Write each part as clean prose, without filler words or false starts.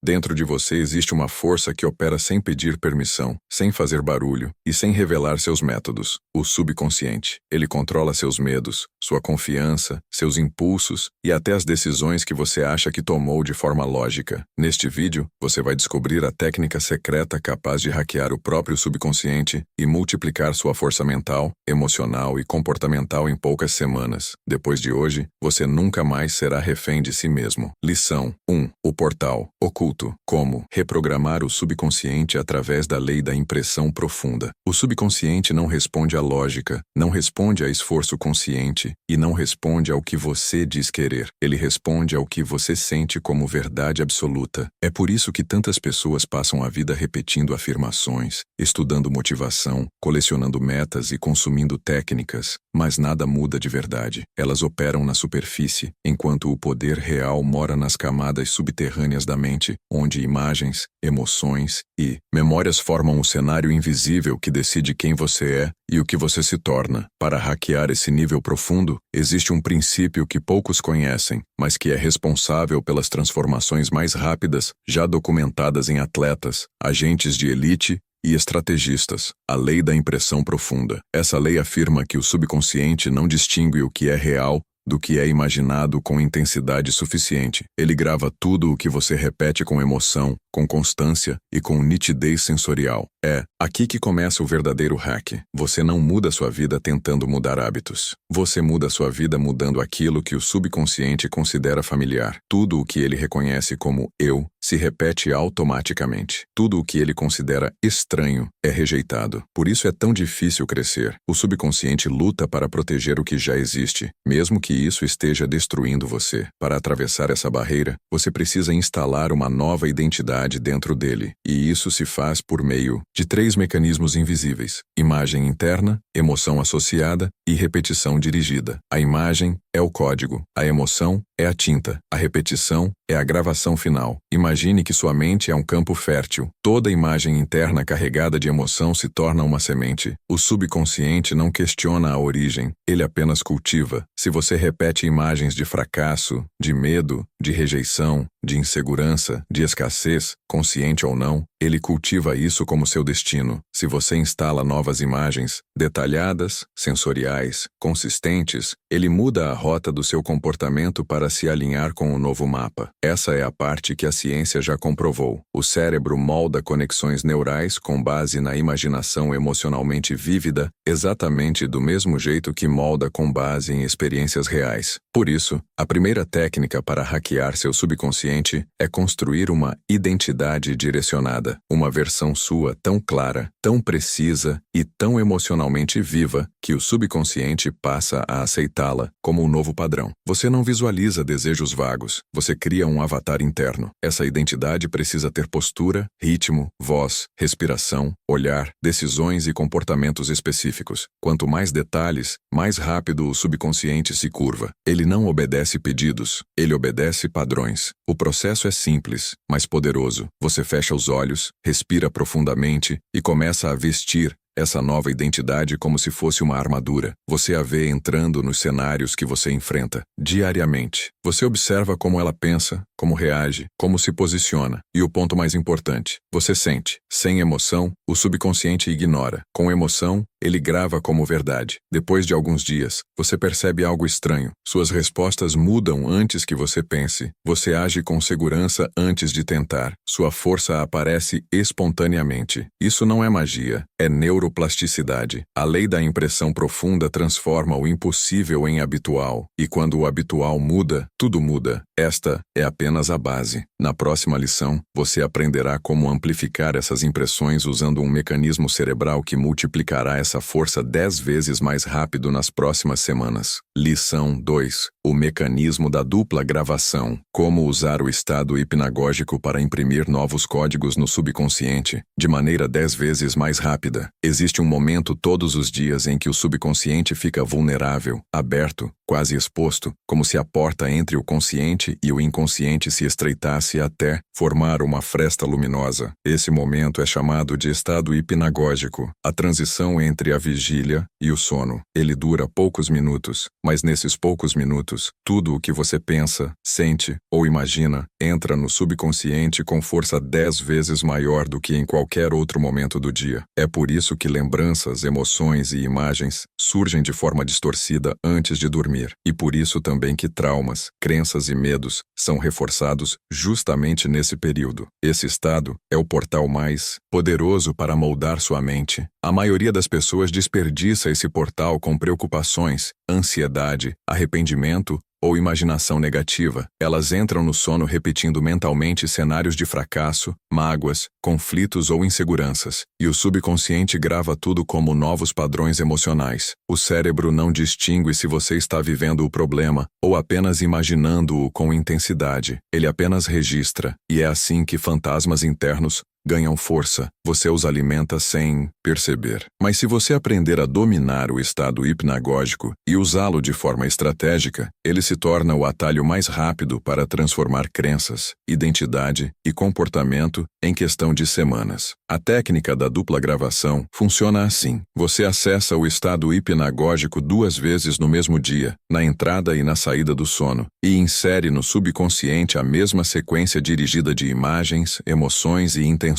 Dentro de você existe uma força que opera sem pedir permissão, sem fazer barulho e sem revelar seus métodos. O subconsciente. Ele controla seus medos, sua confiança, seus impulsos e até as decisões que você acha que tomou de forma lógica. Neste vídeo, você vai descobrir a técnica secreta capaz de hackear o próprio subconsciente e multiplicar sua força mental, emocional e comportamental em poucas semanas. Depois de hoje, você nunca mais será refém de si mesmo. Lição 1. O portal oculto. Como reprogramar o subconsciente através da lei da impressão profunda. O subconsciente não responde à lógica, não responde a esforço consciente e não responde ao que você diz querer. Ele responde ao que você sente como verdade absoluta. É por isso que tantas pessoas passam a vida repetindo afirmações, estudando motivação, colecionando metas e consumindo técnicas, mas nada muda de verdade. Elas operam na superfície, enquanto o poder real mora nas camadas subterrâneas da mente, onde imagens, emoções e memórias formam um cenário invisível que decide quem você é e o que você se torna. Para hackear esse nível profundo, existe um princípio que poucos conhecem, mas que é responsável pelas transformações mais rápidas, já documentadas em atletas, agentes de elite e estrategistas. A lei da impressão profunda. Essa lei afirma que o subconsciente não distingue o que é real do que é imaginado com intensidade suficiente. Ele grava tudo o que você repete com emoção, com constância e com nitidez sensorial. É aqui que começa o verdadeiro hack. Você não muda sua vida tentando mudar hábitos. Você muda sua vida mudando aquilo que o subconsciente considera familiar. Tudo o que ele reconhece como eu se repete automaticamente. Tudo o que ele considera estranho é rejeitado. Por isso é tão difícil crescer. O subconsciente luta para proteger o que já existe, mesmo que isso esteja destruindo você. Para atravessar essa barreira, você precisa instalar uma nova identidade dentro dele, e isso se faz por meio de 3 mecanismos invisíveis: imagem interna, emoção associada e repetição dirigida. A imagem é o código, a emoção é a tinta, a repetição é a gravação final. Imagine que sua mente é um campo fértil. Toda imagem interna carregada de emoção se torna uma semente. O subconsciente não questiona a origem, ele apenas cultiva. Se você repete imagens de fracasso, de medo, de rejeição, de insegurança, de escassez, consciente ou não, ele cultiva isso como seu destino. Se você instala novas imagens, detalhadas, sensoriais, consistentes, ele muda a rota do seu comportamento para se alinhar com o novo mapa. Essa é a parte que a ciência já comprovou. O cérebro molda conexões neurais com base na imaginação emocionalmente vívida, exatamente do mesmo jeito que molda com base em experiências reais. Por isso, a primeira técnica para hackear seu subconsciente é construir uma identidade direcionada, uma versão sua tão clara, tão precisa e tão emocionalmente viva que o subconsciente passa a aceitá-la como um novo padrão. Você não visualiza desejos vagos, você cria um avatar interno. Essa identidade precisa ter postura, ritmo, voz, respiração, olhar, decisões e comportamentos específicos. Quanto mais detalhes, mais rápido o subconsciente se curva. Ele não obedece pedidos, ele obedece padrões. O processo é simples, mas poderoso. Você fecha os olhos, respira profundamente e começa a vestir essa nova identidade como se fosse uma armadura. Você a vê entrando nos cenários que você enfrenta diariamente. Você observa como ela pensa, como reage, como se posiciona. E o ponto mais importante, você sente. Sem emoção, o subconsciente ignora. Com emoção, ele grava como verdade. Depois de alguns dias, você percebe algo estranho. Suas respostas mudam antes que você pense. Você age com segurança antes de tentar. Sua força aparece espontaneamente. Isso não é magia, é neuroplasticidade. A lei da impressão profunda transforma o impossível em habitual. E quando o habitual muda, tudo muda. Esta é apenas a base. Na próxima lição, você aprenderá como amplificar essas impressões usando um mecanismo cerebral que multiplicará essa força 10 vezes mais rápido nas próximas semanas. Lição 2. O mecanismo da dupla gravação. Como usar o estado hipnagógico para imprimir novos códigos no subconsciente, de maneira 10 vezes mais rápida. Existe um momento todos os dias em que o subconsciente fica vulnerável, aberto, quase exposto, como se a porta entre o consciente e o inconsciente se estreitasse até formar uma fresta luminosa. Esse momento é chamado de estado hipnagógico, a transição entre a vigília e o sono. Ele dura poucos minutos, mas nesses poucos minutos, tudo o que você pensa, sente ou imagina entra no subconsciente com força 10 vezes maior do que em qualquer outro momento do dia. É por isso que lembranças, emoções e imagens surgem de forma distorcida antes de dormir. E por isso também que traumas, crenças e medos são reforçados justamente nesse período. Esse estado é o portal mais poderoso para moldar sua mente. A maioria das pessoas desperdiça esse portal com preocupações, ansiedade, arrependimento ou imaginação negativa. Elas entram no sono repetindo mentalmente cenários de fracasso, mágoas, conflitos ou inseguranças, e o subconsciente grava tudo como novos padrões emocionais. O cérebro não distingue se você está vivendo o problema ou apenas imaginando-o com intensidade. Ele apenas registra, e é assim que fantasmas internos ganham força. Você os alimenta sem perceber. Mas se você aprender a dominar o estado hipnagógico e usá-lo de forma estratégica, ele se torna o atalho mais rápido para transformar crenças, identidade e comportamento em questão de semanas. A técnica da dupla gravação funciona assim. Você acessa o estado hipnagógico 2 vezes no mesmo dia, na entrada e na saída do sono, e insere no subconsciente a mesma sequência dirigida de imagens, emoções e intenções.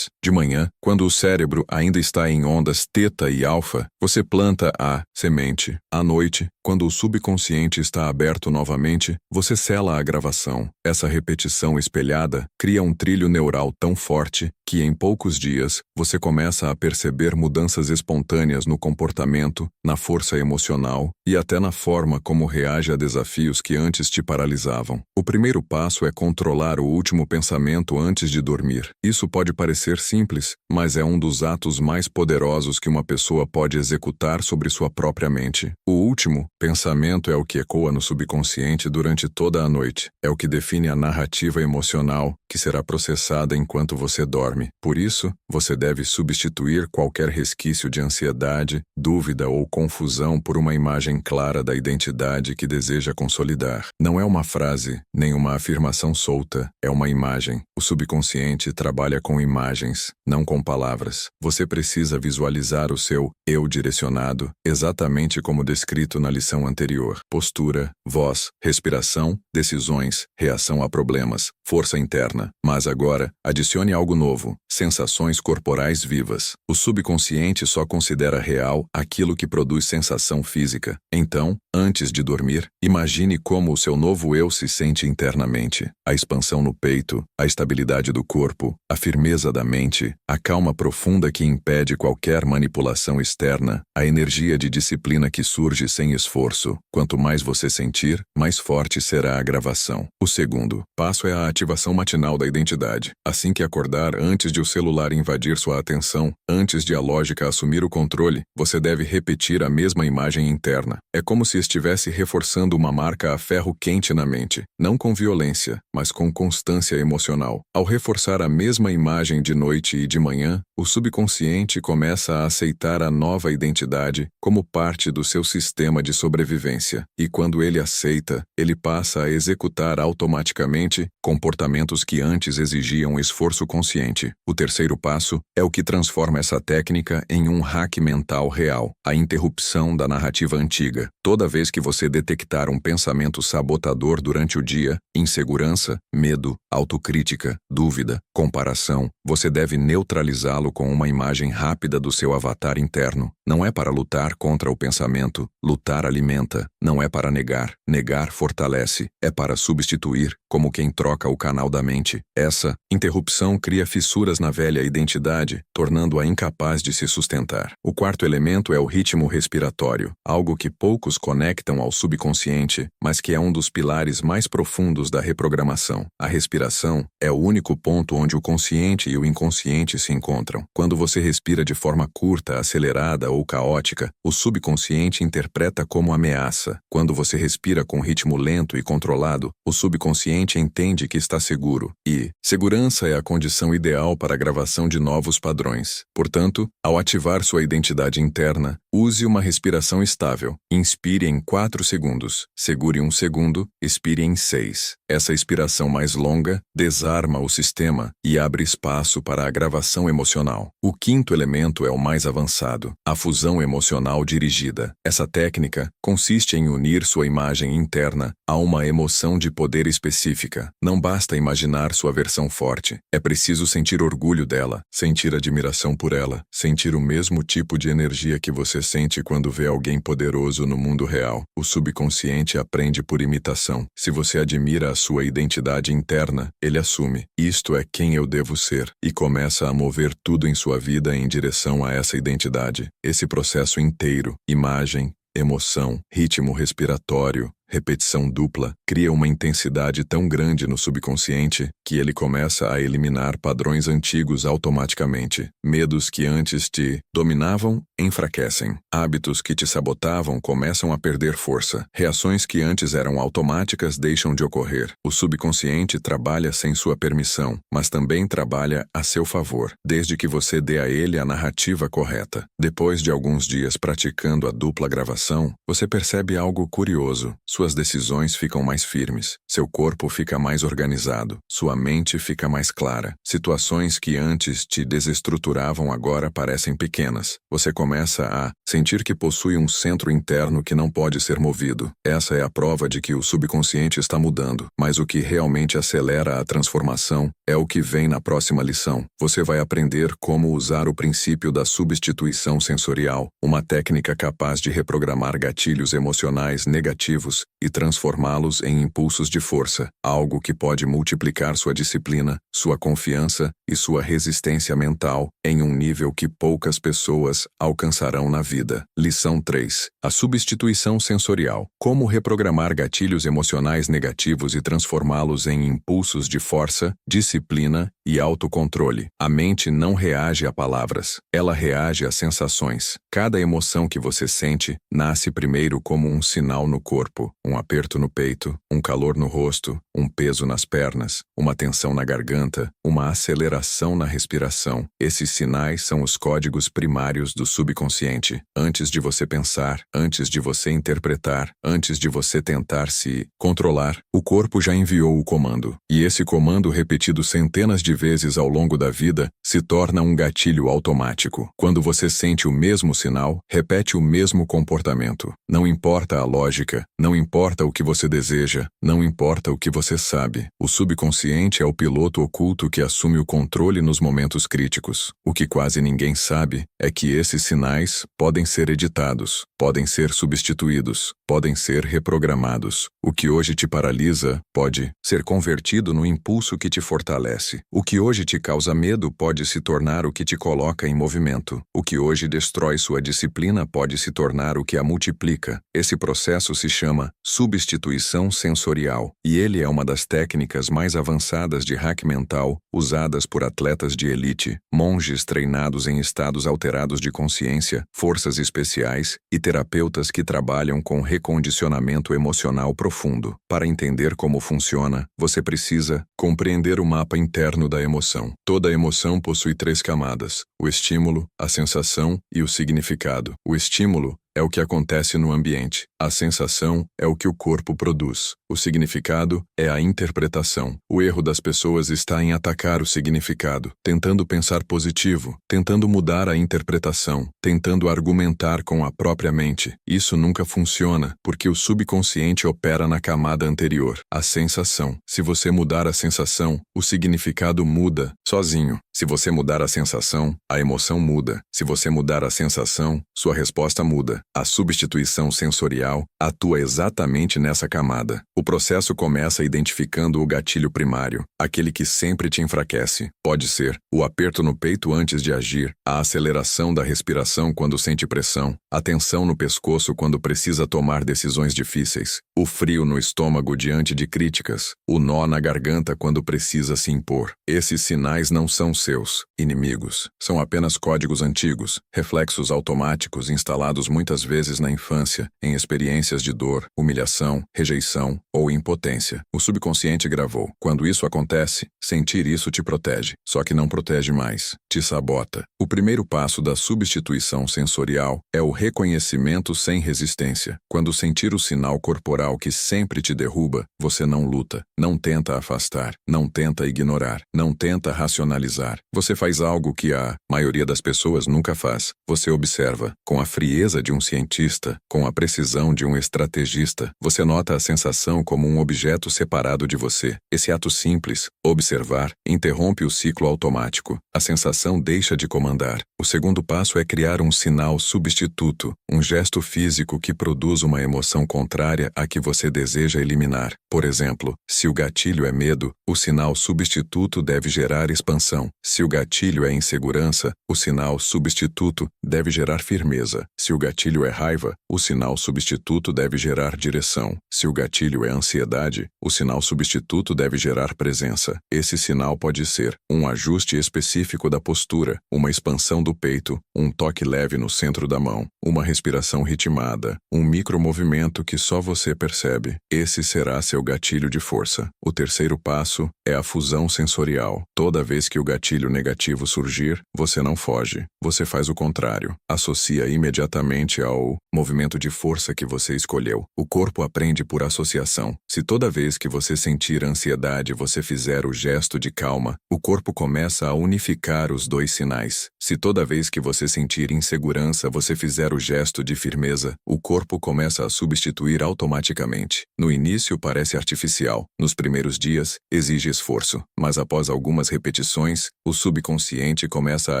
De manhã, quando o cérebro ainda está em ondas teta e alfa, você planta a semente. À noite, quando o subconsciente está aberto novamente, você sela a gravação. Essa repetição espelhada cria um trilho neural tão forte que em poucos dias você começa a perceber mudanças espontâneas no comportamento, na força emocional e até na forma como reage a desafios que antes te paralisavam. O primeiro passo é controlar o último pensamento antes de dormir. Isso pode parecer simples, mas é um dos atos mais poderosos que uma pessoa pode executar sobre sua própria mente. O último pensamento é o que ecoa no subconsciente durante toda a noite. É o que define a narrativa emocional que será processada enquanto você dorme. Por isso, você deve substituir qualquer resquício de ansiedade, dúvida ou confusão por uma imagem clara da identidade que deseja consolidar. Não é uma frase, nem uma afirmação solta, é uma imagem. O subconsciente trabalha com imagens, não com palavras. Você precisa visualizar o seu eu direcionado, exatamente como descrito na lição anterior. Postura, voz, respiração, decisões, reação a problemas, força interna. Mas agora, adicione algo novo, sensações corporais vivas. O subconsciente só considera real aquilo que produz sensação física. Então, antes de dormir, imagine como o seu novo eu se sente internamente. A expansão no peito, a estabilidade do corpo, a firmeza da mente, a calma profunda que impede qualquer manipulação externa, a energia de disciplina que surge sem esforço. Quanto mais você sentir, mais forte será a gravação. O segundo passo é a ativação matinal da identidade. Assim que acordar, antes de o celular invadir sua atenção, antes de a lógica assumir o controle, você deve repetir a mesma imagem interna. É como se estivesse reforçando uma marca a ferro quente na mente, não com violência, mas com constância emocional. Ao reforçar a mesma imagem de noite e de manhã, o subconsciente começa a aceitar a nova identidade como parte do seu sistema de sobrevivência. E quando ele aceita, ele passa a executar automaticamente comportamentos que antes exigiam esforço consciente. O terceiro passo é o que transforma essa técnica em um hack mental real, a interrupção da narrativa antiga. Toda vez que você detectar um pensamento sabotador durante o dia, insegurança, medo, autocrítica, dúvida, comparação, você deve neutralizá-lo com uma imagem rápida do seu avatar interno. Não é para lutar contra o pensamento, lutar alimenta. Não é para negar, negar fortalece. É para substituir, como quem troca o canal da mente. Essa interrupção cria fissuras na velha identidade, tornando-a incapaz de se sustentar. O quarto elemento é o ritmo respiratório, algo que poucos conectam ao subconsciente, mas que é um dos pilares mais profundos da reprogramação. A respiração é o único ponto onde o consciente subconsciente e o inconsciente se encontram. Quando você respira de forma curta, acelerada ou caótica, o subconsciente interpreta como ameaça. Quando você respira com ritmo lento e controlado, o subconsciente entende que está seguro. E segurança é a condição ideal para a gravação de novos padrões. Portanto, ao ativar sua identidade interna, use uma respiração estável. Inspire em 4 segundos, segure 1 segundo, expire em 6. Essa expiração mais longa desarma o sistema e abre espaço para a gravação emocional. O quinto elemento é o mais avançado, a fusão emocional dirigida. Essa técnica consiste em unir sua imagem interna a uma emoção de poder específica. Não basta imaginar sua versão forte, é preciso sentir orgulho dela, sentir admiração por ela, sentir o mesmo tipo de energia que você sente quando vê alguém poderoso no mundo real. O subconsciente aprende por imitação. Se você admira a sua identidade interna, ele assume: isto é quem eu devo ser, e começa a mover tudo em sua vida em direção a essa identidade. Esse processo inteiro, imagem, emoção, ritmo respiratório, repetição dupla, cria uma intensidade tão grande no subconsciente que ele começa a eliminar padrões antigos automaticamente. Medos que antes te dominavam, enfraquecem. Hábitos que te sabotavam começam a perder força. Reações que antes eram automáticas deixam de ocorrer. O subconsciente trabalha sem sua permissão, mas também trabalha a seu favor, desde que você dê a ele a narrativa correta. Depois de alguns dias praticando a dupla gravação, você percebe algo curioso. Suas decisões ficam mais firmes, seu corpo fica mais organizado, sua mente fica mais clara. Situações que antes te desestruturavam agora parecem pequenas. Você começa a sentir que possui um centro interno que não pode ser movido. Essa é a prova de que o subconsciente está mudando, mas o que realmente acelera a transformação é o que vem na próxima lição. Você vai aprender como usar o princípio da substituição sensorial, uma técnica capaz de reprogramar gatilhos emocionais negativos e transformá-los em impulsos de força, algo que pode multiplicar sua disciplina, sua confiança e sua resistência mental em um nível que poucas pessoas alcançarão na vida. Lição 3. A substituição sensorial. Como reprogramar gatilhos emocionais negativos e transformá-los em impulsos de força, disciplina e autocontrole. A mente não reage a palavras, ela reage a sensações. Cada emoção que você sente nasce primeiro como um sinal no corpo, um aperto no peito, um calor no rosto, um peso nas pernas, uma tensão na garganta, uma aceleração na respiração. Esses sinais são os códigos primários do subconsciente. Antes de você pensar, antes de você interpretar, antes de você tentar se controlar, o corpo já enviou o comando. E esse comando, repetido centenas de vezes ao longo da vida, se torna um gatilho automático. Quando você sente o mesmo sinal, repete o mesmo comportamento. Não importa a lógica, não importa o que você deseja, não importa o que você sabe. O subconsciente é o piloto oculto que assume o controle nos momentos críticos. O que quase ninguém sabe é que esses sinais podem ser editados, podem ser substituídos, podem ser reprogramados. O que hoje te paralisa pode ser convertido no impulso que te fortalece. O que hoje te causa medo pode se tornar o que te coloca em movimento. O que hoje destrói sua disciplina pode se tornar o que a multiplica. Esse processo se chama substituição sensorial, e ele é uma das técnicas mais avançadas de hack mental usadas por atletas de elite, monges treinados em estados alterados de consciência, forças especiais e terapeutas que trabalham com recondicionamento emocional profundo. Para entender como funciona, você precisa compreender o mapa interno da emoção. Toda emoção possui 3 camadas: o estímulo, a sensação e o significado. O estímulo é o que acontece no ambiente. A sensação é o que o corpo produz. O significado é a interpretação. O erro das pessoas está em atacar o significado, tentando pensar positivo, tentando mudar a interpretação, tentando argumentar com a própria mente. Isso nunca funciona, porque o subconsciente opera na camada anterior, a sensação. Se você mudar a sensação, o significado muda, sozinho. Se você mudar a sensação, a emoção muda. Se você mudar a sensação, sua resposta muda. A substituição sensorial atua exatamente nessa camada. O processo começa identificando o gatilho primário, aquele que sempre te enfraquece. Pode ser o aperto no peito antes de agir, a aceleração da respiração quando sente pressão, a tensão no pescoço quando precisa tomar decisões difíceis, o frio no estômago diante de críticas, o nó na garganta quando precisa se impor. Esses sinais sinais não são seus inimigos. São apenas códigos antigos, reflexos automáticos instalados muitas vezes na infância, em experiências de dor, humilhação, rejeição ou impotência. O subconsciente gravou. Quando isso acontece, sentir isso te protege. Só que não protege mais. Te sabota. O primeiro passo da substituição sensorial é o reconhecimento sem resistência. Quando sentir o sinal corporal que sempre te derruba, você não luta, não tenta afastar, não tenta ignorar, não tenta racionalizar. Você faz algo que a maioria das pessoas nunca faz. Você observa, com a frieza de um cientista, com a precisão de um estrategista. Você nota a sensação como um objeto separado de você. Esse ato simples, observar, interrompe o ciclo automático. A sensação deixa de comandar. O segundo passo é criar um sinal substituto, um gesto físico que produz uma emoção contrária à que você deseja eliminar. Por exemplo, se o gatilho é medo, o sinal substituto deve gerar expansão. Se o gatilho é insegurança, o sinal substituto deve gerar firmeza. Se o gatilho é raiva, o sinal substituto deve gerar direção. Se o gatilho é ansiedade, o sinal substituto deve gerar presença. Esse sinal pode ser um ajuste específico da postura, uma expansão do peito, um toque leve no centro da mão, uma respiração ritmada, um micromovimento que só você percebe. Esse será seu gatilho de força. O terceiro passo é a fusão sensorial. Toda vez que o gatilho negativo surgir, você não foge. Você faz o contrário. Associa imediatamente ao movimento de força que você escolheu. O corpo aprende por associação. Se toda vez que você sentir ansiedade você fizer o gesto de calma, o corpo começa a unificar os dois sinais. Se toda vez que você sentir insegurança você fizer o gesto de firmeza, o corpo começa a substituir automaticamente. No início parece artificial. Nos primeiros dias, exige esforço. Mas após algumas repetições, o subconsciente começa a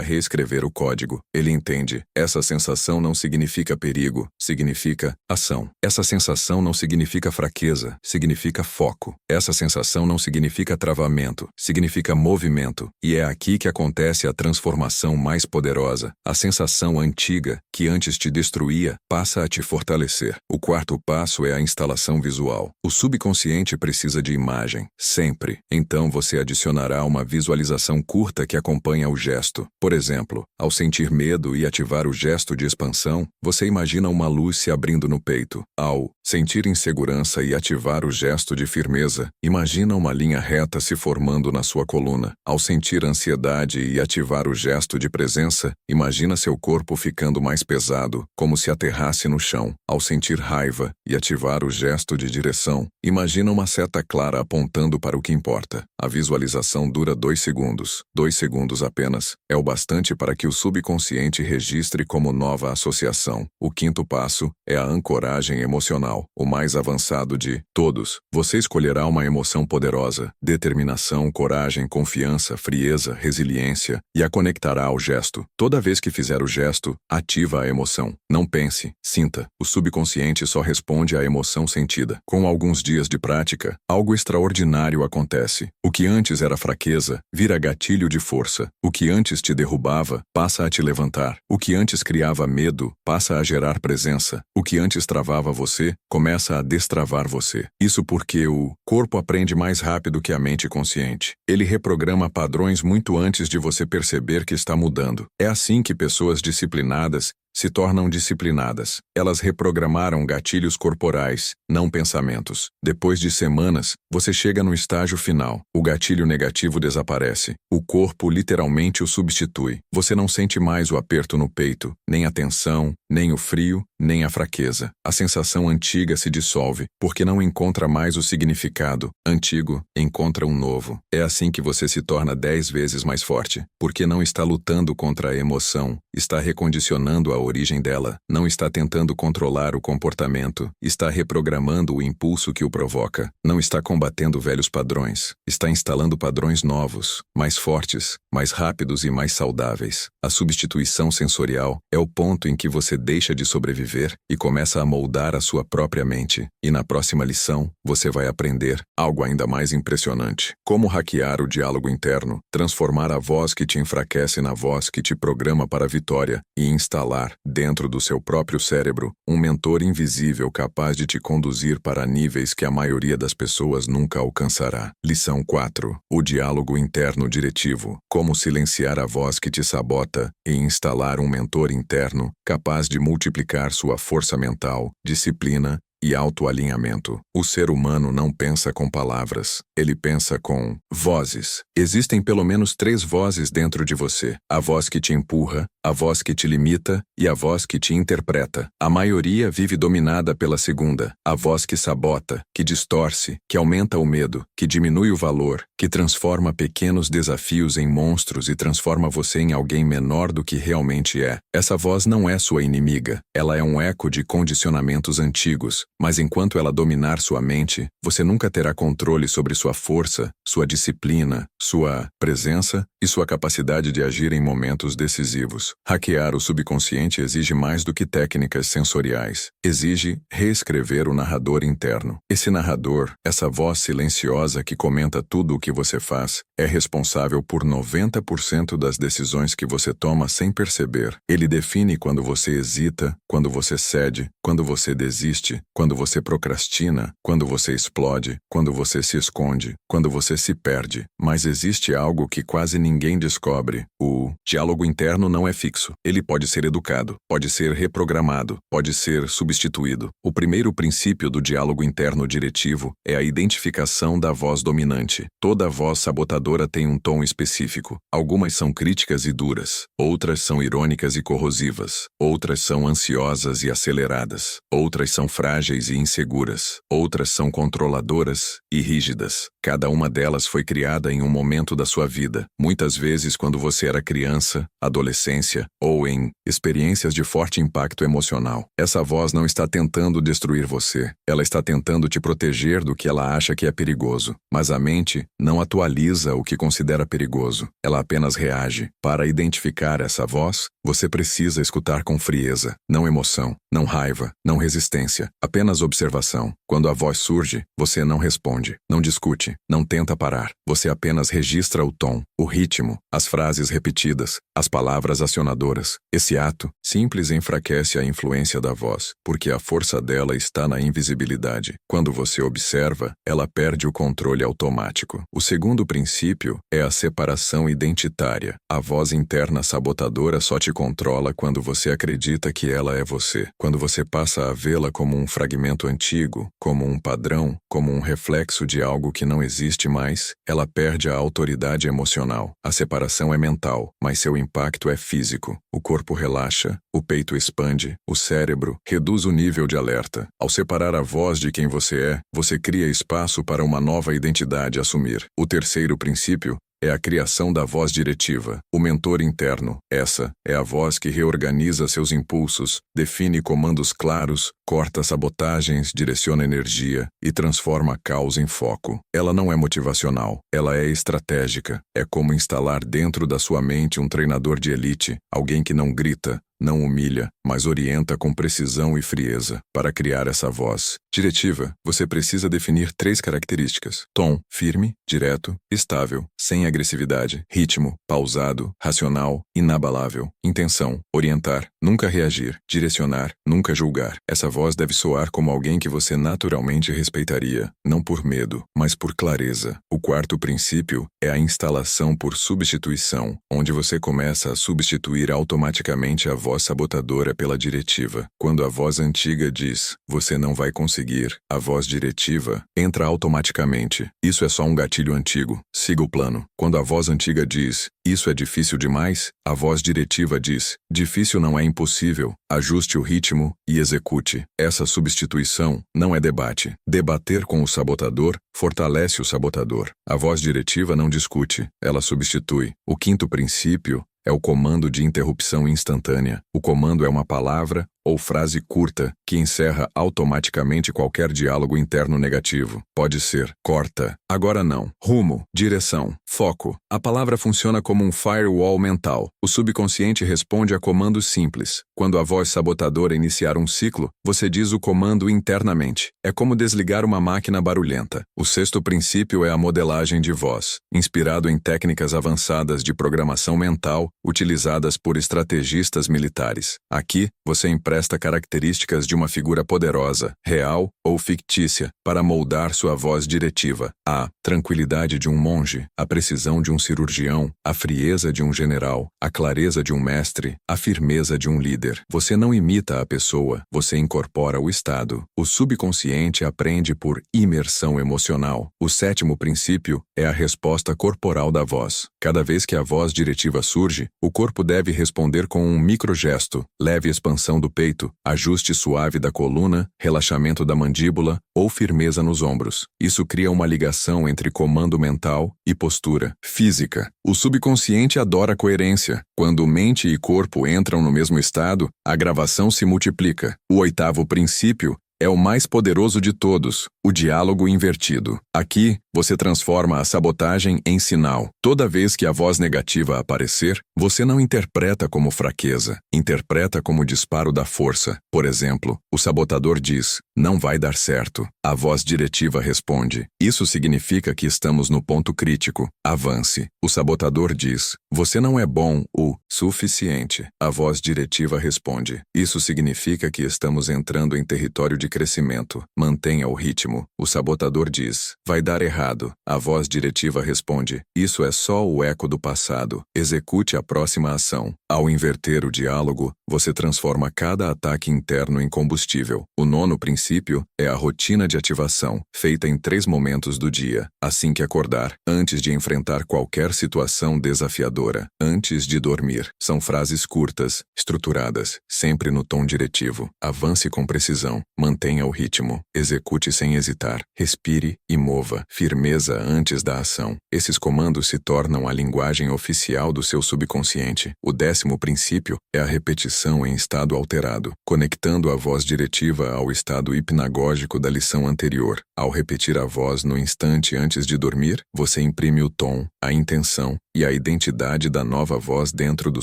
reescrever o código. Ele entende. Essa sensação não significa perigo, significa ação. Essa sensação não significa fraqueza, significa foco. Essa sensação não significa travamento, significa movimento. E é aqui que acontece a transformação mais poderosa. A sensação antiga, que antes te destruía, passa a te fortalecer. O quarto passo é a instalação visual. O subconsciente precisa de imagem, sempre. Então você adicionará uma visualização curta que acompanha o gesto. Por exemplo, ao sentir medo e ativar o gesto de expansão, você imagina uma luz se abrindo no peito. Ao sentir insegurança e ativar o gesto de firmeza, imagina uma linha reta se formando na sua coluna. Ao sentir ansiedade e ativar o gesto de presença, imagina seu corpo ficando mais pesado, como se aterrasse no chão. Ao sentir raiva e ativar o gesto de direção, imagina uma seta clara apontando para o que importa. A visualização dura 2 segundos. 2 segundos apenas é o bastante para que o subconsciente registre como nova associação. O quinto passo é a ancoragem emocional, o mais avançado de todos. Você escolherá uma emoção poderosa, determinação, coragem, confiança, frieza, resiliência, e a conectará ao gesto. Toda vez que fizer o gesto, ativa a emoção. Não pense, sinta. O subconsciente só responde à emoção sentida. Com alguns dias de prática, algo extraordinário acontece. O que antes era fraqueza, vira gatilho de força. O que antes te derrubava, passa a te levantar. O que antes criava medo, passa a gerar presença. O que antes travava você, começa a destravar você. Isso porque o corpo aprende mais rápido que a mente consciente. Ele reprograma padrões muito antes de você perceber que está mudando. É assim que pessoas disciplinadas se tornam disciplinadas. Elas reprogramaram gatilhos corporais, não pensamentos. Depois de semanas, você chega no estágio final. O gatilho negativo desaparece. O corpo literalmente o substitui. Você não sente mais o aperto no peito, nem a tensão, nem o frio, nem a fraqueza. A sensação antiga se dissolve, porque não encontra mais o significado. Antigo encontra um novo. É assim que você se torna 10 vezes mais forte, porque não está lutando contra a emoção, está recondicionando a origem dela, não está tentando controlar o comportamento, está reprogramando o impulso que o provoca, não está combatendo velhos padrões, está instalando padrões novos, mais fortes, mais rápidos e mais saudáveis. A substituição sensorial é o ponto em que você deixa de sobreviver e começa a moldar a sua própria mente. E na próxima lição, você vai aprender algo ainda mais impressionante. Como hackear o diálogo interno, transformar a voz que te enfraquece na voz que te programa para a vitória e instalar dentro do seu próprio cérebro, um mentor invisível capaz de te conduzir para níveis que a maioria das pessoas nunca alcançará. Lição 4. O diálogo interno diretivo. Como silenciar a voz que te sabota e instalar um mentor interno capaz de multiplicar sua força mental, disciplina e autoalinhamento. O ser humano não pensa com palavras, ele pensa com vozes. Existem pelo menos 3 vozes dentro de você: a voz que te empurra, a voz que te limita e a voz que te interpreta. A maioria vive dominada pela segunda, a voz que sabota, que distorce, que aumenta o medo, que diminui o valor, que transforma pequenos desafios em monstros e transforma você em alguém menor do que realmente é. Essa voz não é sua inimiga, ela é um eco de condicionamentos antigos, mas enquanto ela dominar sua mente, você nunca terá controle sobre sua força, sua disciplina, sua presença e sua capacidade de agir em momentos decisivos. Hackear o subconsciente exige mais do que técnicas sensoriais. Exige reescrever o narrador interno. Esse narrador, essa voz silenciosa que comenta tudo o que você faz, é responsável por 90% das decisões que você toma sem perceber. Ele define quando você hesita, quando você cede, quando você desiste, quando você procrastina, quando você explode, quando você se esconde, quando você se perde. Mas existe algo que quase ninguém descobre. O diálogo interno não é fixo. Ele pode ser educado, pode ser reprogramado, pode ser substituído. O primeiro princípio do diálogo interno diretivo é a identificação da voz dominante. Toda voz sabotadora tem um tom específico. Algumas são críticas e duras, outras são irônicas e corrosivas, outras são ansiosas e aceleradas, outras são frágeis e inseguras, outras são controladoras e rígidas. Cada uma delas foi criada em um momento da sua vida, muitas vezes quando você era criança, adolescência ou em experiências de forte impacto emocional. Essa voz não está tentando destruir você, ela está tentando te proteger do que ela acha que é perigoso. Mas a mente não atualiza o que considera perigoso, ela apenas reage. Para identificar essa voz, você precisa escutar com frieza, não emoção, não raiva, não resistência, apenas observação. Quando a voz surge, você não responde, não discute, não tenta parar. Você apenas registra o tom, o ritmo, as frases repetidas, as palavras acionadoras. Esse ato simples enfraquece a influência da voz, porque a força dela está na invisibilidade. Quando você observa, ela perde o controle automático. O segundo princípio é a separação identitária. A voz interna sabotadora só te controla quando você acredita que ela é você. Quando você passa a vê-la como um fragmento antigo, como um padrão, como um reflexo de algo que não existe mais, ela perde a autoridade emocional. A separação é mental, mas seu impacto é físico. O corpo relaxa, o peito expande, o cérebro reduz o nível de alerta. Ao separar a voz de quem você é, você cria espaço para uma nova identidade assumir. O terceiro princípio é a criação da voz diretiva, o mentor interno. Essa é a voz que reorganiza seus impulsos, define comandos claros, corta sabotagens, direciona energia e transforma caos em foco. Ela não é motivacional, ela é estratégica. É como instalar dentro da sua mente um treinador de elite, alguém que não grita, não humilha, mas orienta com precisão e frieza. Para criar essa voz diretiva, você precisa definir 3 características: tom, firme, direto, estável, sem agressividade; ritmo, pausado, racional, inabalável; intenção, orientar, nunca reagir; direcionar, nunca julgar. Essa voz deve soar como alguém que você naturalmente respeitaria, não por medo, mas por clareza. O quarto princípio é a instalação por substituição, onde você começa a substituir automaticamente a voz sabotadora pela diretiva. Quando a voz antiga diz, você não vai conseguir, a voz diretiva entra automaticamente. Isso é só um gatilho antigo. Siga o plano. Quando a voz antiga diz, isso é difícil demais, a voz diretiva diz, difícil não é impossível, ajuste o ritmo e execute. Essa substituição não é debate. Debater com o sabotador fortalece o sabotador. A voz diretiva não discute, ela substitui. O quinto princípio é o comando de interrupção instantânea. O comando é uma palavra ou frase curta que encerra automaticamente qualquer diálogo interno negativo. Pode ser corta, agora não, rumo, direção, foco. A palavra funciona como um firewall mental. O subconsciente responde a comandos simples. Quando a voz sabotadora iniciar um ciclo, você diz o comando internamente. É como desligar uma máquina barulhenta. O sexto princípio é a modelagem de voz, inspirado em técnicas avançadas de programação mental utilizadas por estrategistas militares. Aqui, você empresta características de uma figura poderosa, real ou fictícia, para moldar sua voz diretiva. A tranquilidade de um monge, a precisão de um cirurgião, a frieza de um general, a clareza de um mestre, a firmeza de um líder. Você não imita a pessoa, você incorpora o estado. O subconsciente aprende por imersão emocional. O sétimo princípio é a resposta corporal da voz. Cada vez que a voz diretiva surge, o corpo deve responder com um microgesto, leve expansão do peito, ajuste suave da coluna, relaxamento da mandíbula ou firmeza nos ombros. Isso cria uma ligação entre comando mental e postura física. O subconsciente adora coerência. Quando mente e corpo entram no mesmo estado, a gravação se multiplica. O oitavo princípio é o mais poderoso de todos, o diálogo invertido. Aqui, você transforma a sabotagem em sinal. Toda vez que a voz negativa aparecer, você não interpreta como fraqueza, interpreta como disparo da força. Por exemplo, o sabotador diz, não vai dar certo. A voz diretiva responde, isso significa que estamos no ponto crítico. Avance. O sabotador diz, você não é bom o suficiente. A voz diretiva responde, isso significa que estamos entrando em território de crescimento. Mantenha o ritmo. O sabotador diz, vai dar errado. A voz diretiva responde, isso é só o eco do passado. Execute a próxima ação. Ao inverter o diálogo, você transforma cada ataque interno em combustível. O nono princípio é a rotina de ativação, feita em 3 momentos do dia. Assim que acordar, antes de enfrentar qualquer situação desafiadora, antes de dormir. São frases curtas, estruturadas, sempre no tom diretivo. Avance com precisão. Mantenha o ritmo. Execute sem hesitar. Respire e mova. Firmeza antes da ação. Esses comandos se tornam a linguagem oficial do seu subconsciente. O 10º princípio é a repetição em estado alterado, conectando a voz diretiva ao estado hipnagógico da lição anterior. Ao repetir a voz no instante antes de dormir, você imprime o tom, a intenção e a identidade da nova voz dentro do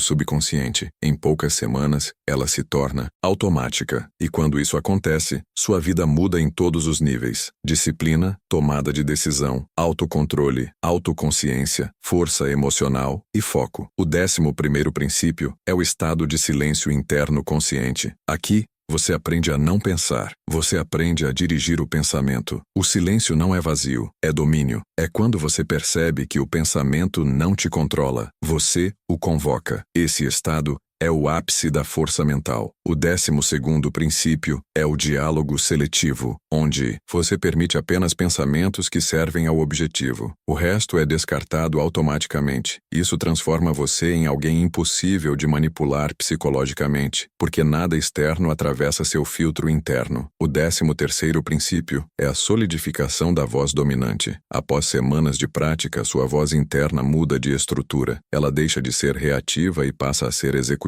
subconsciente. Em poucas semanas, ela se torna automática. E quando isso acontece, sua vida muda em todos os níveis. Disciplina, tomada de decisão, autocontrole, autoconsciência, força emocional e foco. O 11º princípio é o estado de silêncio interno consciente. Aqui, você aprende a não pensar. Você aprende a dirigir o pensamento. O silêncio não é vazio, é domínio. É quando você percebe que o pensamento não te controla. Você o convoca. Esse estado é o ápice da força mental. O 12º princípio é o diálogo seletivo, onde você permite apenas pensamentos que servem ao objetivo. O resto é descartado automaticamente. Isso transforma você em alguém impossível de manipular psicologicamente, porque nada externo atravessa seu filtro interno. O 13º princípio é a solidificação da voz dominante. Após semanas de prática, sua voz interna muda de estrutura. Ela deixa de ser reativa e passa a ser executiva.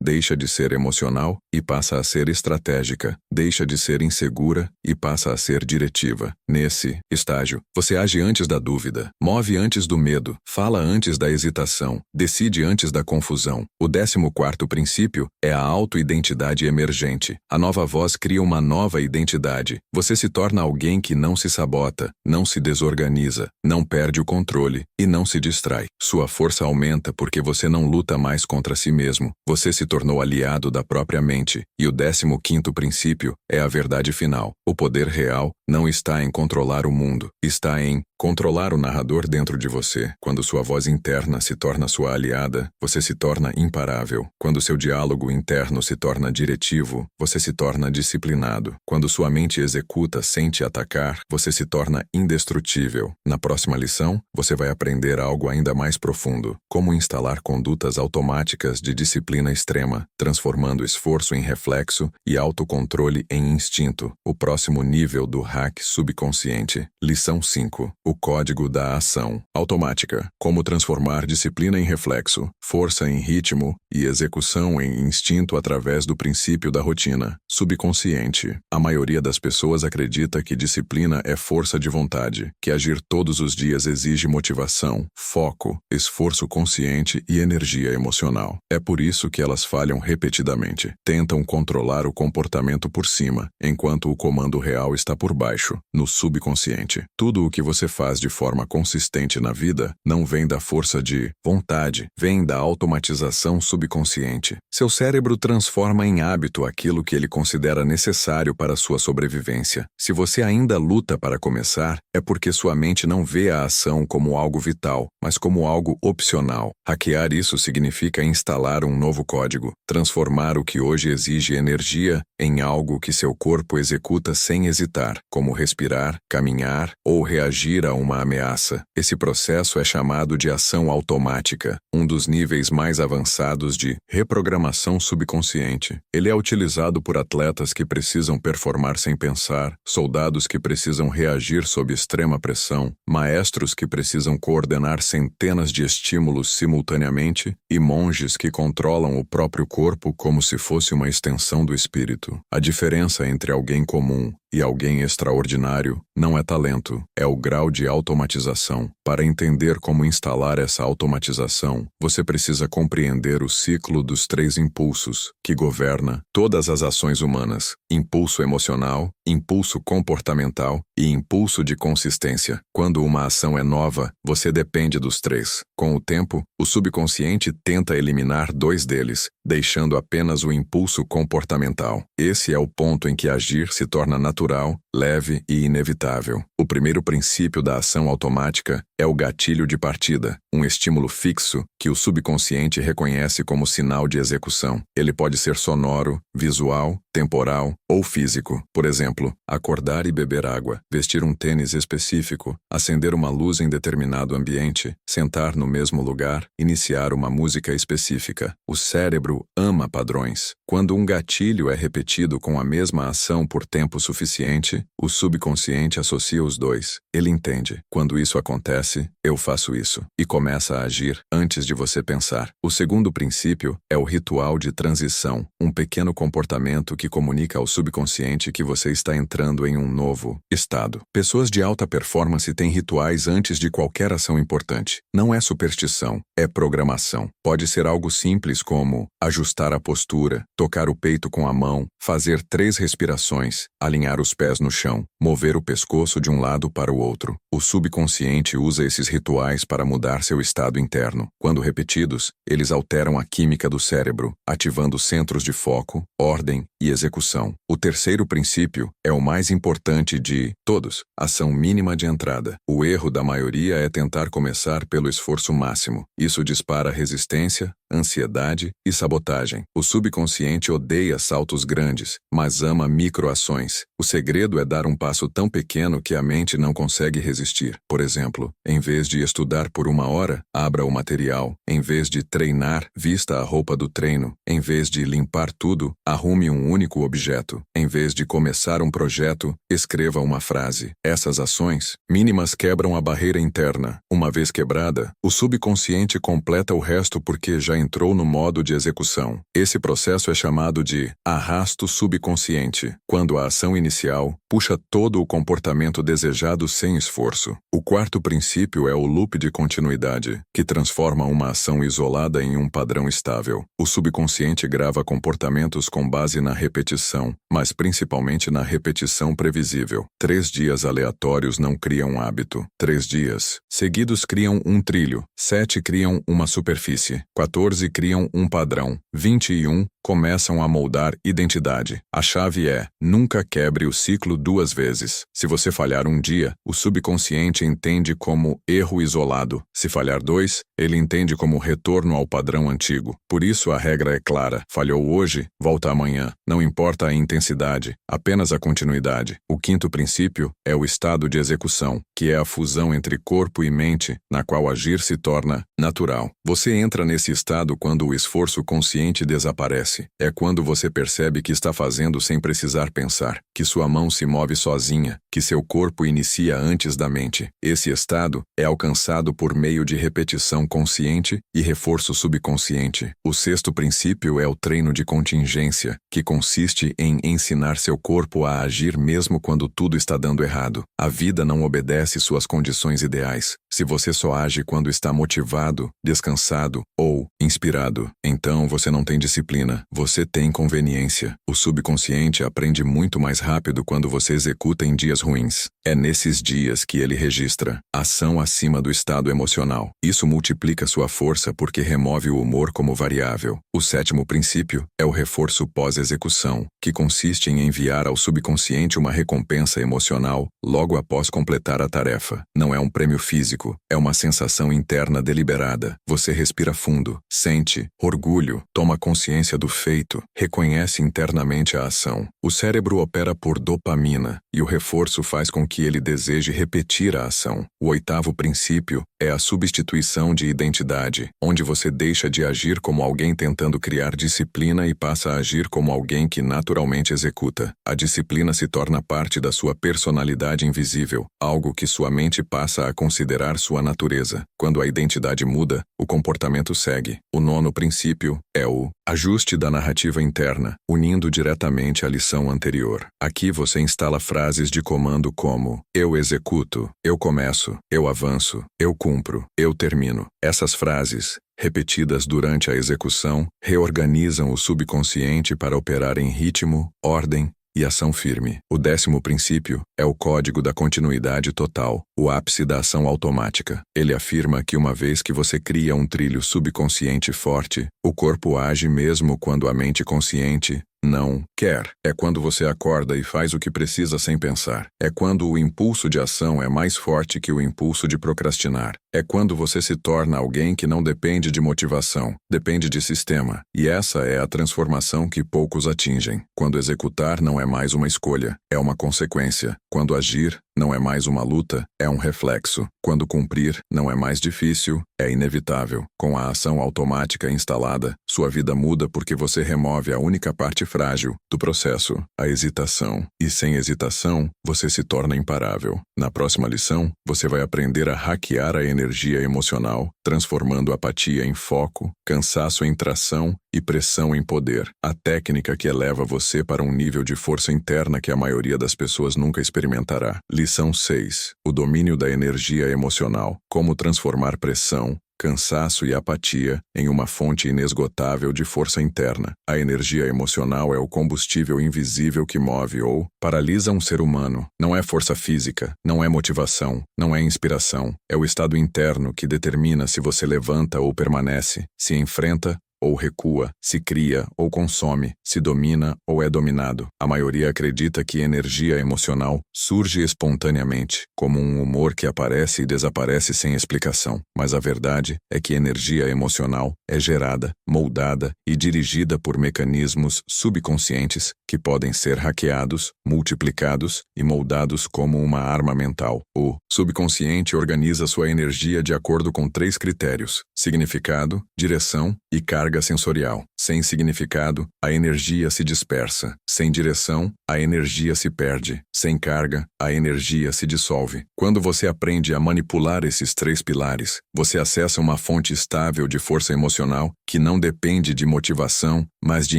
Deixa de ser emocional e passa a ser estratégica. Deixa de ser insegura e passa a ser diretiva. Nesse estágio, você age antes da dúvida, move antes do medo, fala antes da hesitação, decide antes da confusão. O 14º princípio é a autoidentidade emergente. A nova voz cria uma nova identidade. Você se torna alguém que não se sabota, não se desorganiza, não perde o controle e não se distrai. Sua força aumenta porque você não luta mais contra si mesmo. Você se tornou aliado da própria mente. E o 15º princípio é a verdade final. O poder real não está em controlar o mundo, está em controlar o narrador dentro de você. Quando sua voz interna se torna sua aliada, você se torna imparável. Quando seu diálogo interno se torna diretivo, você se torna disciplinado. Quando sua mente executa sem te atacar, você se torna indestrutível. Na próxima lição, você vai aprender algo ainda mais profundo: como instalar condutas automáticas de disciplina disciplina extrema, transformando esforço em reflexo e autocontrole em instinto. O próximo nível do hack subconsciente. Lição 5. O código da ação automática. Como transformar disciplina em reflexo, força em ritmo e execução em instinto através do princípio da rotina. Subconsciente. A maioria das pessoas acredita que disciplina é força de vontade, que agir todos os dias exige motivação, foco, esforço consciente e energia emocional. É por isso que elas falham repetidamente. Tentam controlar o comportamento por cima, enquanto o comando real está por baixo, no subconsciente. Tudo o que você faz de forma consistente na vida não vem da força de vontade, vem da automatização subconsciente. Seu cérebro transforma em hábito aquilo que ele considera necessário para sua sobrevivência. Se você ainda luta para começar, é porque sua mente não vê a ação como algo vital, mas como algo opcional. Hackear isso significa instalar um novo código, transformar o que hoje exige energia em algo que seu corpo executa sem hesitar, como respirar, caminhar ou reagir a uma ameaça. Esse processo é chamado de ação automática, um dos níveis mais avançados de reprogramação subconsciente. Ele é utilizado por atletas que precisam performar sem pensar, soldados que precisam reagir sob extrema pressão, maestros que precisam coordenar centenas de estímulos simultaneamente e monges que controlam o próprio corpo como se fosse uma extensão do espírito. A diferença entre alguém comum e alguém extraordinário não é talento, é o grau de automatização. Para entender como instalar essa automatização, você precisa compreender o ciclo dos 3 impulsos que governa todas as ações humanas: impulso emocional, impulso comportamental e impulso de consistência. Quando uma ação é nova, você depende dos 3. Com o tempo, o subconsciente tenta eliminar 2 deles, deixando apenas o impulso comportamental. Esse é o ponto em que agir se torna natural, leve e inevitável. O primeiro princípio da ação automática é o gatilho de partida, um estímulo fixo que o subconsciente reconhece como sinal de execução. Ele pode ser sonoro, visual, temporal ou físico. Por exemplo, acordar e beber água, vestir um tênis específico, acender uma luz em determinado ambiente, sentar no mesmo lugar, iniciar uma música específica. O cérebro ama padrões. Quando um gatilho é repetido com a mesma ação por tempo suficiente, o subconsciente associa os 2. Ele entende: quando isso acontece, eu faço isso, e começa a agir antes de você pensar. O segundo princípio é o ritual de transição, um pequeno comportamento que comunica ao subconsciente que você está entrando em um novo estado. Pessoas de alta performance têm rituais antes de qualquer ação importante. Não é superstição, é programação. Pode ser algo simples como ajustar a postura, tocar o peito com a mão, fazer 3 respirações, alinhar os pés no chão, mover o pescoço de um lado para o outro. O subconsciente usa esses rituais para mudar seu estado interno. Quando repetidos, eles alteram a química do cérebro, ativando centros de foco, ordem e execução. O terceiro princípio é o mais importante de todos: ação mínima de entrada. O erro da maioria é tentar começar pelo esforço máximo. Isso dispara resistência, ansiedade e sabotagem. O subconsciente odeia saltos grandes, mas ama microações. O segredo é dar um passo tão pequeno que a mente não consegue resistir. Por exemplo, em vez de estudar por 1 hora, abra o material. Em vez de treinar, vista a roupa do treino. Em vez de limpar tudo, arrume um único objeto. Em vez de começar um projeto, escreva uma frase. Essas ações mínimas quebram a barreira interna. Uma vez quebrada, o subconsciente completa o resto porque já entrou no modo de execução. Esse processo é chamado de arrasto subconsciente, quando a ação inicial puxa todo o comportamento desejado sem esforço. O quarto princípio é o loop de continuidade, que transforma uma ação isolada em um padrão estável. O subconsciente grava comportamentos com base na repetição, mas principalmente na repetição previsível. 3 dias aleatórios não criam um hábito. 3 dias seguidos criam um trilho. 7 criam uma superfície. 14 criam um padrão. 21 começam a moldar identidade. A chave é: nunca quebre o ciclo 2 vezes. Se você falhar um dia, o subconsciente entende como erro isolado. Se falhar 2, ele entende como retorno ao padrão antigo. Por isso a regra é clara. Falhou hoje, volta amanhã. Não importa a intensidade, apenas a continuidade. O quinto princípio é o estado de execução, que é a fusão entre corpo e mente, na qual agir se torna natural. Você entra nesse estado quando o esforço consciente desaparece. É quando você percebe que está fazendo sem precisar pensar, que sua mão se move sozinha, que seu corpo inicia antes da mente. Esse estado é alcançado por meio de repetição consciente e reforço subconsciente. O sexto princípio é o treino de contingência, que consiste em ensinar seu corpo a agir mesmo quando tudo está dando errado. A vida não obedece suas condições ideais. Se você só age quando está motivado, descansado ou inspirado, então você não tem disciplina, você tem conveniência. O subconsciente aprende muito mais rápido quando você executa em dias ruins. É nesses dias que ele registra ação acima do estado emocional. Isso multiplica sua força porque remove o humor como variável. O sétimo princípio é o reforço pós-execução, que consiste em enviar ao subconsciente uma recompensa emocional logo após completar a tarefa. Não é um prêmio físico, é uma sensação interna deliberada. Você respira fundo, sente orgulho, toma consciência do feito, reconhece internamente a ação. O cérebro opera por dopamina e o reforço faz com que ele deseje repetir a ação. O oitavo princípio é a substituição de identidade, onde você deixa de agir como alguém tentando criar disciplina e passa a agir como alguém que naturalmente executa. A disciplina se torna parte da sua personalidade invisível, algo que sua mente passa a considerar sua natureza. Quando a identidade muda, o comportamento segue. O nono princípio é o ajuste da narrativa interna, unindo diretamente a lição anterior. Aqui você instala frases de comando como: eu executo, eu começo, eu avanço, eu cumpro, eu termino. Essas frases, repetidas durante a execução, reorganizam o subconsciente para operar em ritmo, ordem e ação firme. O décimo princípio é o código da continuidade total, o ápice da ação automática. Ele afirma que uma vez que você cria um trilho subconsciente forte, o corpo age mesmo quando a mente consciente não quer. É quando você acorda e faz o que precisa sem pensar. É quando o impulso de ação é mais forte que o impulso de procrastinar. É quando você se torna alguém que não depende de motivação, depende de sistema. E essa é a transformação que poucos atingem. Quando executar não é mais uma escolha, é uma consequência. Quando agir não é mais uma luta, é um reflexo. Quando cumprir não é mais difícil, é inevitável. Com a ação automática instalada, sua vida muda porque você remove a única parte frágil do processo, a hesitação. E sem hesitação, você se torna imparável. Na próxima lição, você vai aprender a hackear a energia emocional, transformando apatia em foco, cansaço em tração e pressão em poder. A técnica que eleva você para um nível de força interna que a maioria das pessoas nunca experimentará. Lição 6. O domínio da energia emocional. Como transformar pressão, cansaço e apatia em uma fonte inesgotável de força interna. A energia emocional é o combustível invisível que move ou paralisa um ser humano. Não é força física, não é motivação, não é inspiração. É o estado interno que determina se você levanta ou permanece, se enfrenta ou recua, se cria ou consome, se domina ou é dominado. A maioria acredita que energia emocional surge espontaneamente, como um humor que aparece e desaparece sem explicação. Mas a verdade é que energia emocional é gerada, moldada e dirigida por mecanismos subconscientes que podem ser hackeados, multiplicados e moldados como uma arma mental. O subconsciente organiza sua energia de acordo com 3 critérios: significado, direção e carga sensorial. Sem significado, a energia se dispersa. Sem direção, a energia se perde. Sem carga, a energia se dissolve. Quando você aprende a manipular esses 3 pilares, você acessa uma fonte estável de força emocional que não depende de motivação, mas de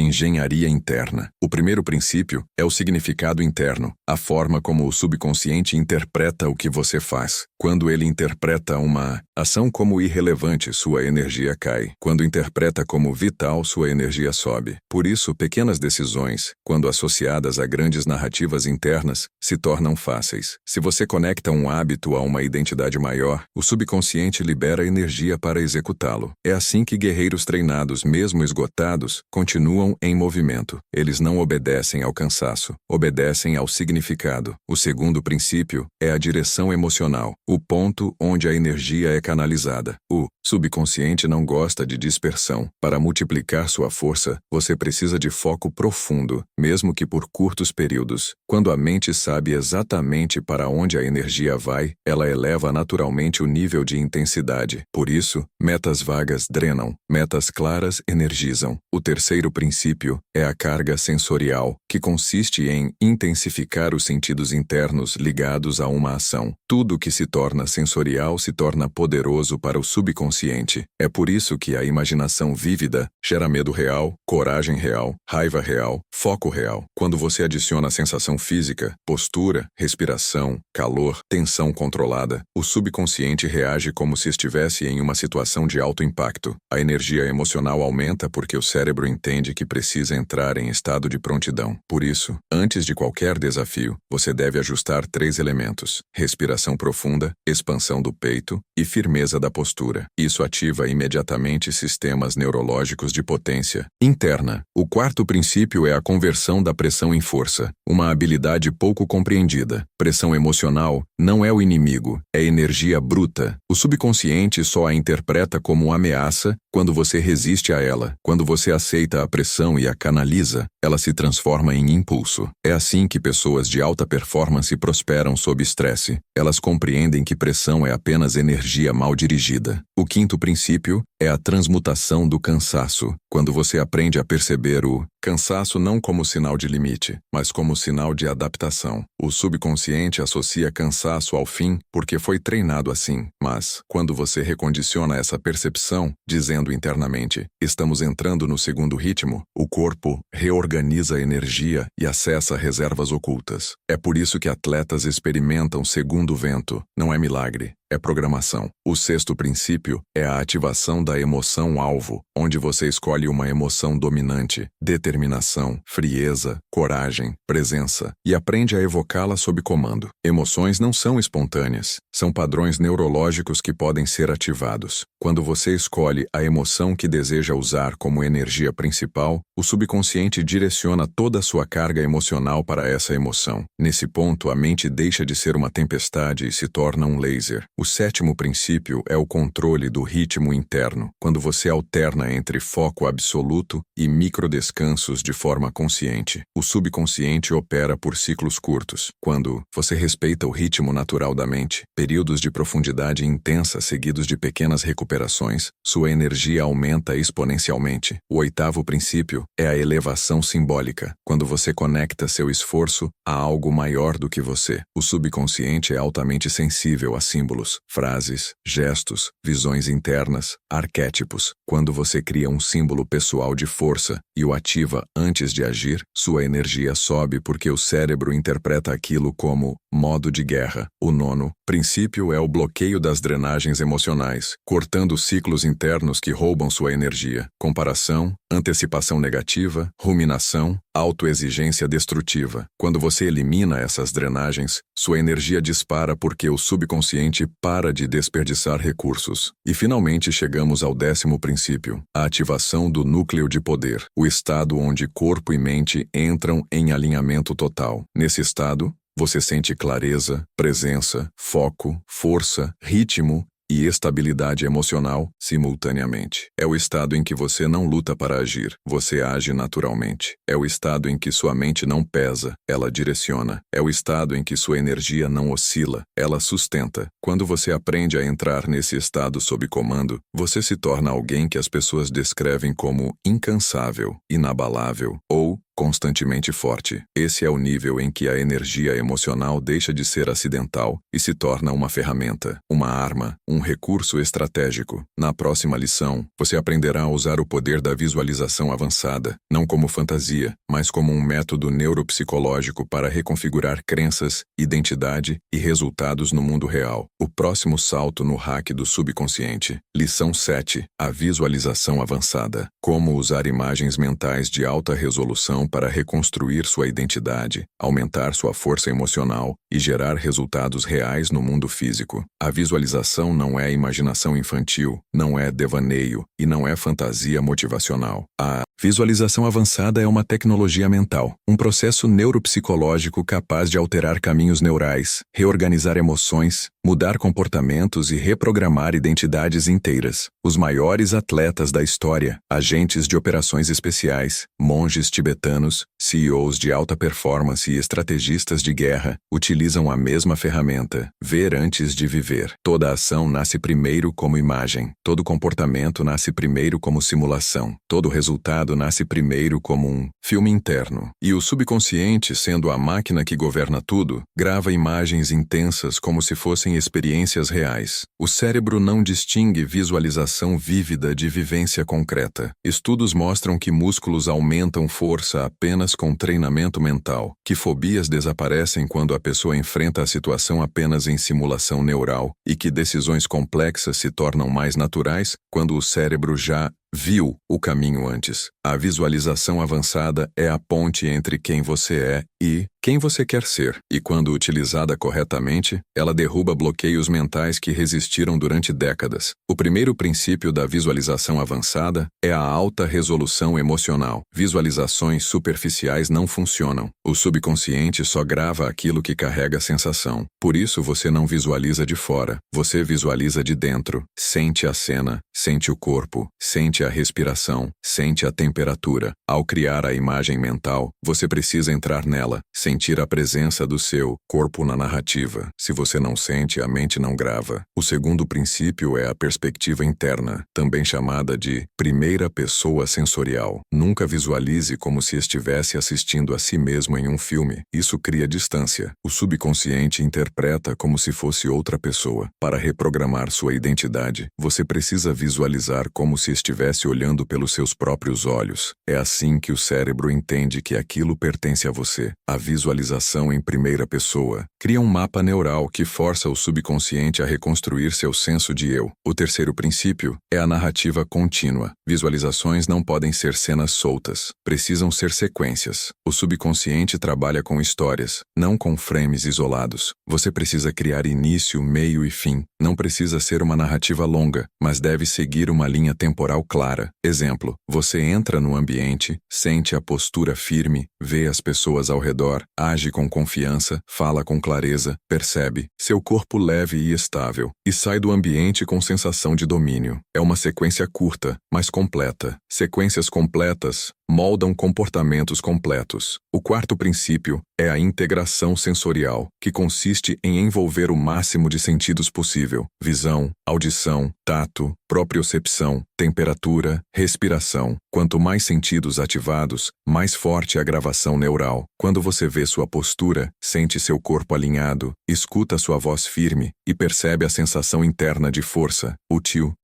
engenharia interna. O primeiro princípio é o significado interno, a forma como o subconsciente interpreta o que você faz. Quando ele interpreta uma ação como irrelevante, sua energia cai. Quando interpreta como vital, sua energia sobe. Por isso, pequenas decisões, quando associadas a grandes narrativas internas, se tornam fáceis. Se você conecta um hábito a uma identidade maior, o subconsciente libera energia para executá-lo. É assim que guerreiros treinados, mesmo esgotados, continuam em movimento. Eles não obedecem ao cansaço, obedecem ao significado. O segundo princípio é a direção emocional, o ponto onde a energia é canalizada. O subconsciente não gosta de dispersão. Para multiplicar sua força, você precisa de foco profundo, mesmo que por curtos períodos. Quando a mente sabe exatamente para onde a energia vai, ela eleva naturalmente o nível de intensidade. Por isso, metas vagas drenam, metas claras energizam. O terceiro princípio é a carga sensorial, que consiste em intensificar os sentidos internos ligados a uma ação. Tudo que se torna sensorial se torna poderoso para o subconsciente. É por isso que a imaginação vívida gera medo real, coragem real, raiva real, foco real. Quando você adiciona a sensação física, postura, respiração, calor, tensão controlada, o subconsciente reage como se estivesse em uma situação de alto impacto. A energia emocional aumenta porque o cérebro entende que precisa entrar em estado de prontidão. Por isso, antes de qualquer desafio, você deve ajustar 3 elementos: respiração profunda, expansão do peito e firmeza da postura. Isso ativa imediatamente sistemas neurológicos de potência interna. O quarto princípio é a conversão da pressão em força, uma habilidade pouco compreendida. Pressão emocional não é o inimigo, é energia bruta. O subconsciente só a interpreta como ameaça quando você resiste a ela. Quando você aceita a pressão e a canaliza, ela se transforma em impulso. É assim que pessoas de alta performance prosperam sob estresse. Elas compreendem que pressão é apenas energia mal dirigida. O quinto princípio é a transmutação do cansaço. Quando você aprende a perceber o cansaço não como sinal de limite, mas como sinal de adaptação. O subconsciente associa cansaço ao fim porque foi treinado assim. Mas, quando você recondiciona essa percepção, dizendo internamente, estamos entrando no segundo ritmo, o corpo reorganiza a energia e acessa reservas ocultas. É por isso que atletas experimentam segundo vento. Não é milagre, é programação. O sexto princípio é a ativação da emoção-alvo, onde você escolhe uma emoção dominante, determinação, frieza, coragem, presença, e aprende a evocá-la sob comando. Emoções não são espontâneas, são padrões neurológicos que podem ser ativados. Quando você escolhe a emoção que deseja usar como energia principal, o subconsciente direciona toda a sua carga emocional para essa emoção. Nesse ponto, a mente deixa de ser uma tempestade e se torna um laser. O sétimo princípio é o controle do ritmo interno, quando você alterna entre foco absoluto e microdescansos de forma consciente. O subconsciente opera por ciclos curtos. Quando você respeita o ritmo natural da mente, períodos de profundidade intensa seguidos de pequenas recuperações, sua energia aumenta exponencialmente. O oitavo princípio é a elevação simbólica, quando você conecta seu esforço a algo maior do que você. O subconsciente é altamente sensível a símbolos, frases, gestos, visões internas, arquétipos. Quando você cria um símbolo pessoal de força e o ativa antes de agir, sua energia sobe porque o cérebro interpreta aquilo como modo de guerra. O nono princípio é o bloqueio das drenagens emocionais, cortando ciclos internos que roubam sua energia. Comparação, antecipação negativa, ruminação, autoexigência destrutiva. Quando você elimina essas drenagens, sua energia dispara porque o subconsciente para de desperdiçar recursos. E finalmente chegamos ao 10º princípio, a ativação do núcleo de poder, o estado onde corpo e mente entram em alinhamento total. Nesse estado, você sente clareza, presença, foco, força, ritmo e estabilidade emocional simultaneamente. É o estado em que você não luta para agir, você age naturalmente. É o estado em que sua mente não pesa, ela direciona. É o estado em que sua energia não oscila, ela sustenta. Quando você aprende a entrar nesse estado sob comando, você se torna alguém que as pessoas descrevem como incansável, inabalável ou constantemente forte. Esse é o nível em que a energia emocional deixa de ser acidental e se torna uma ferramenta, uma arma, um recurso estratégico. Na próxima lição, você aprenderá a usar o poder da visualização avançada, não como fantasia, mas como um método neuropsicológico para reconfigurar crenças, identidade e resultados no mundo real. O próximo salto no hack do subconsciente. Lição 7. A visualização avançada. Como usar imagens mentais de alta resolução para reconstruir sua identidade, aumentar sua força emocional e gerar resultados reais no mundo físico. A visualização não é imaginação infantil, não é devaneio e não é fantasia motivacional. A visualização avançada é uma tecnologia mental, um processo neuropsicológico capaz de alterar caminhos neurais, reorganizar emoções, mudar comportamentos e reprogramar identidades inteiras. Os maiores atletas da história, agentes de operações especiais, monges tibetanos, CEOs de alta performance e estrategistas de guerra, utilizam a mesma ferramenta: ver antes de viver. Toda ação nasce primeiro como imagem. Todo comportamento nasce primeiro como simulação. Todo resultado nasce primeiro como um filme interno. E o subconsciente, sendo a máquina que governa tudo, grava imagens intensas como se fossem experiências reais. O cérebro não distingue visualização vívida de vivência concreta. Estudos mostram que músculos aumentam força apenas com treinamento mental, que fobias desaparecem quando a pessoa enfrenta a situação apenas em simulação neural e que decisões complexas se tornam mais naturais quando o cérebro já viu o caminho antes. A visualização avançada é a ponte entre quem você é e quem você quer ser, e quando utilizada corretamente, ela derruba bloqueios mentais que resistiram durante décadas. O primeiro princípio da visualização avançada é a alta resolução emocional. Visualizações superficiais não funcionam. O subconsciente só grava aquilo que carrega a sensação. Por isso você não visualiza de fora, você visualiza de dentro. Sente a cena, sente o corpo, sente a respiração, sente a temperatura. Ao criar a imagem mental, você precisa entrar nela, sentir a presença do seu corpo na narrativa. Se você não sente, a mente não grava. O segundo princípio é a perspectiva interna, também chamada de primeira pessoa sensorial. Nunca visualize como se estivesse assistindo a si mesmo em um filme. Isso cria distância. O subconsciente interpreta como se fosse outra pessoa. Para reprogramar sua identidade, você precisa visualizar como se estivesse olhando pelos seus próprios olhos. É assim que o cérebro entende que aquilo pertence a você. A visualização em primeira pessoa cria um mapa neural que força o subconsciente a reconstruir seu senso de eu. O terceiro princípio é a narrativa contínua. Visualizações não podem ser cenas soltas, precisam ser sequências. O subconsciente trabalha com histórias, não com frames isolados. Você precisa criar início, meio e fim. Não precisa ser uma narrativa longa, mas deve seguir uma linha temporal clara. Exemplo: você entra no ambiente, sente a postura firme, vê as pessoas ao redor, age com confiança, fala com clareza, percebe seu corpo leve e estável, e sai do ambiente com sensação de domínio. É uma sequência curta, mas completa. Sequências completas moldam comportamentos completos. O quarto princípio é a integração sensorial, que consiste em envolver o máximo de sentidos possível: visão, audição, tato, propriocepção, temperatura, respiração. Quanto mais sentidos ativados, mais forte é a gravação neural. Quando você vê sua postura, sente seu corpo alinhado, escuta sua voz firme e percebe a sensação interna de força. O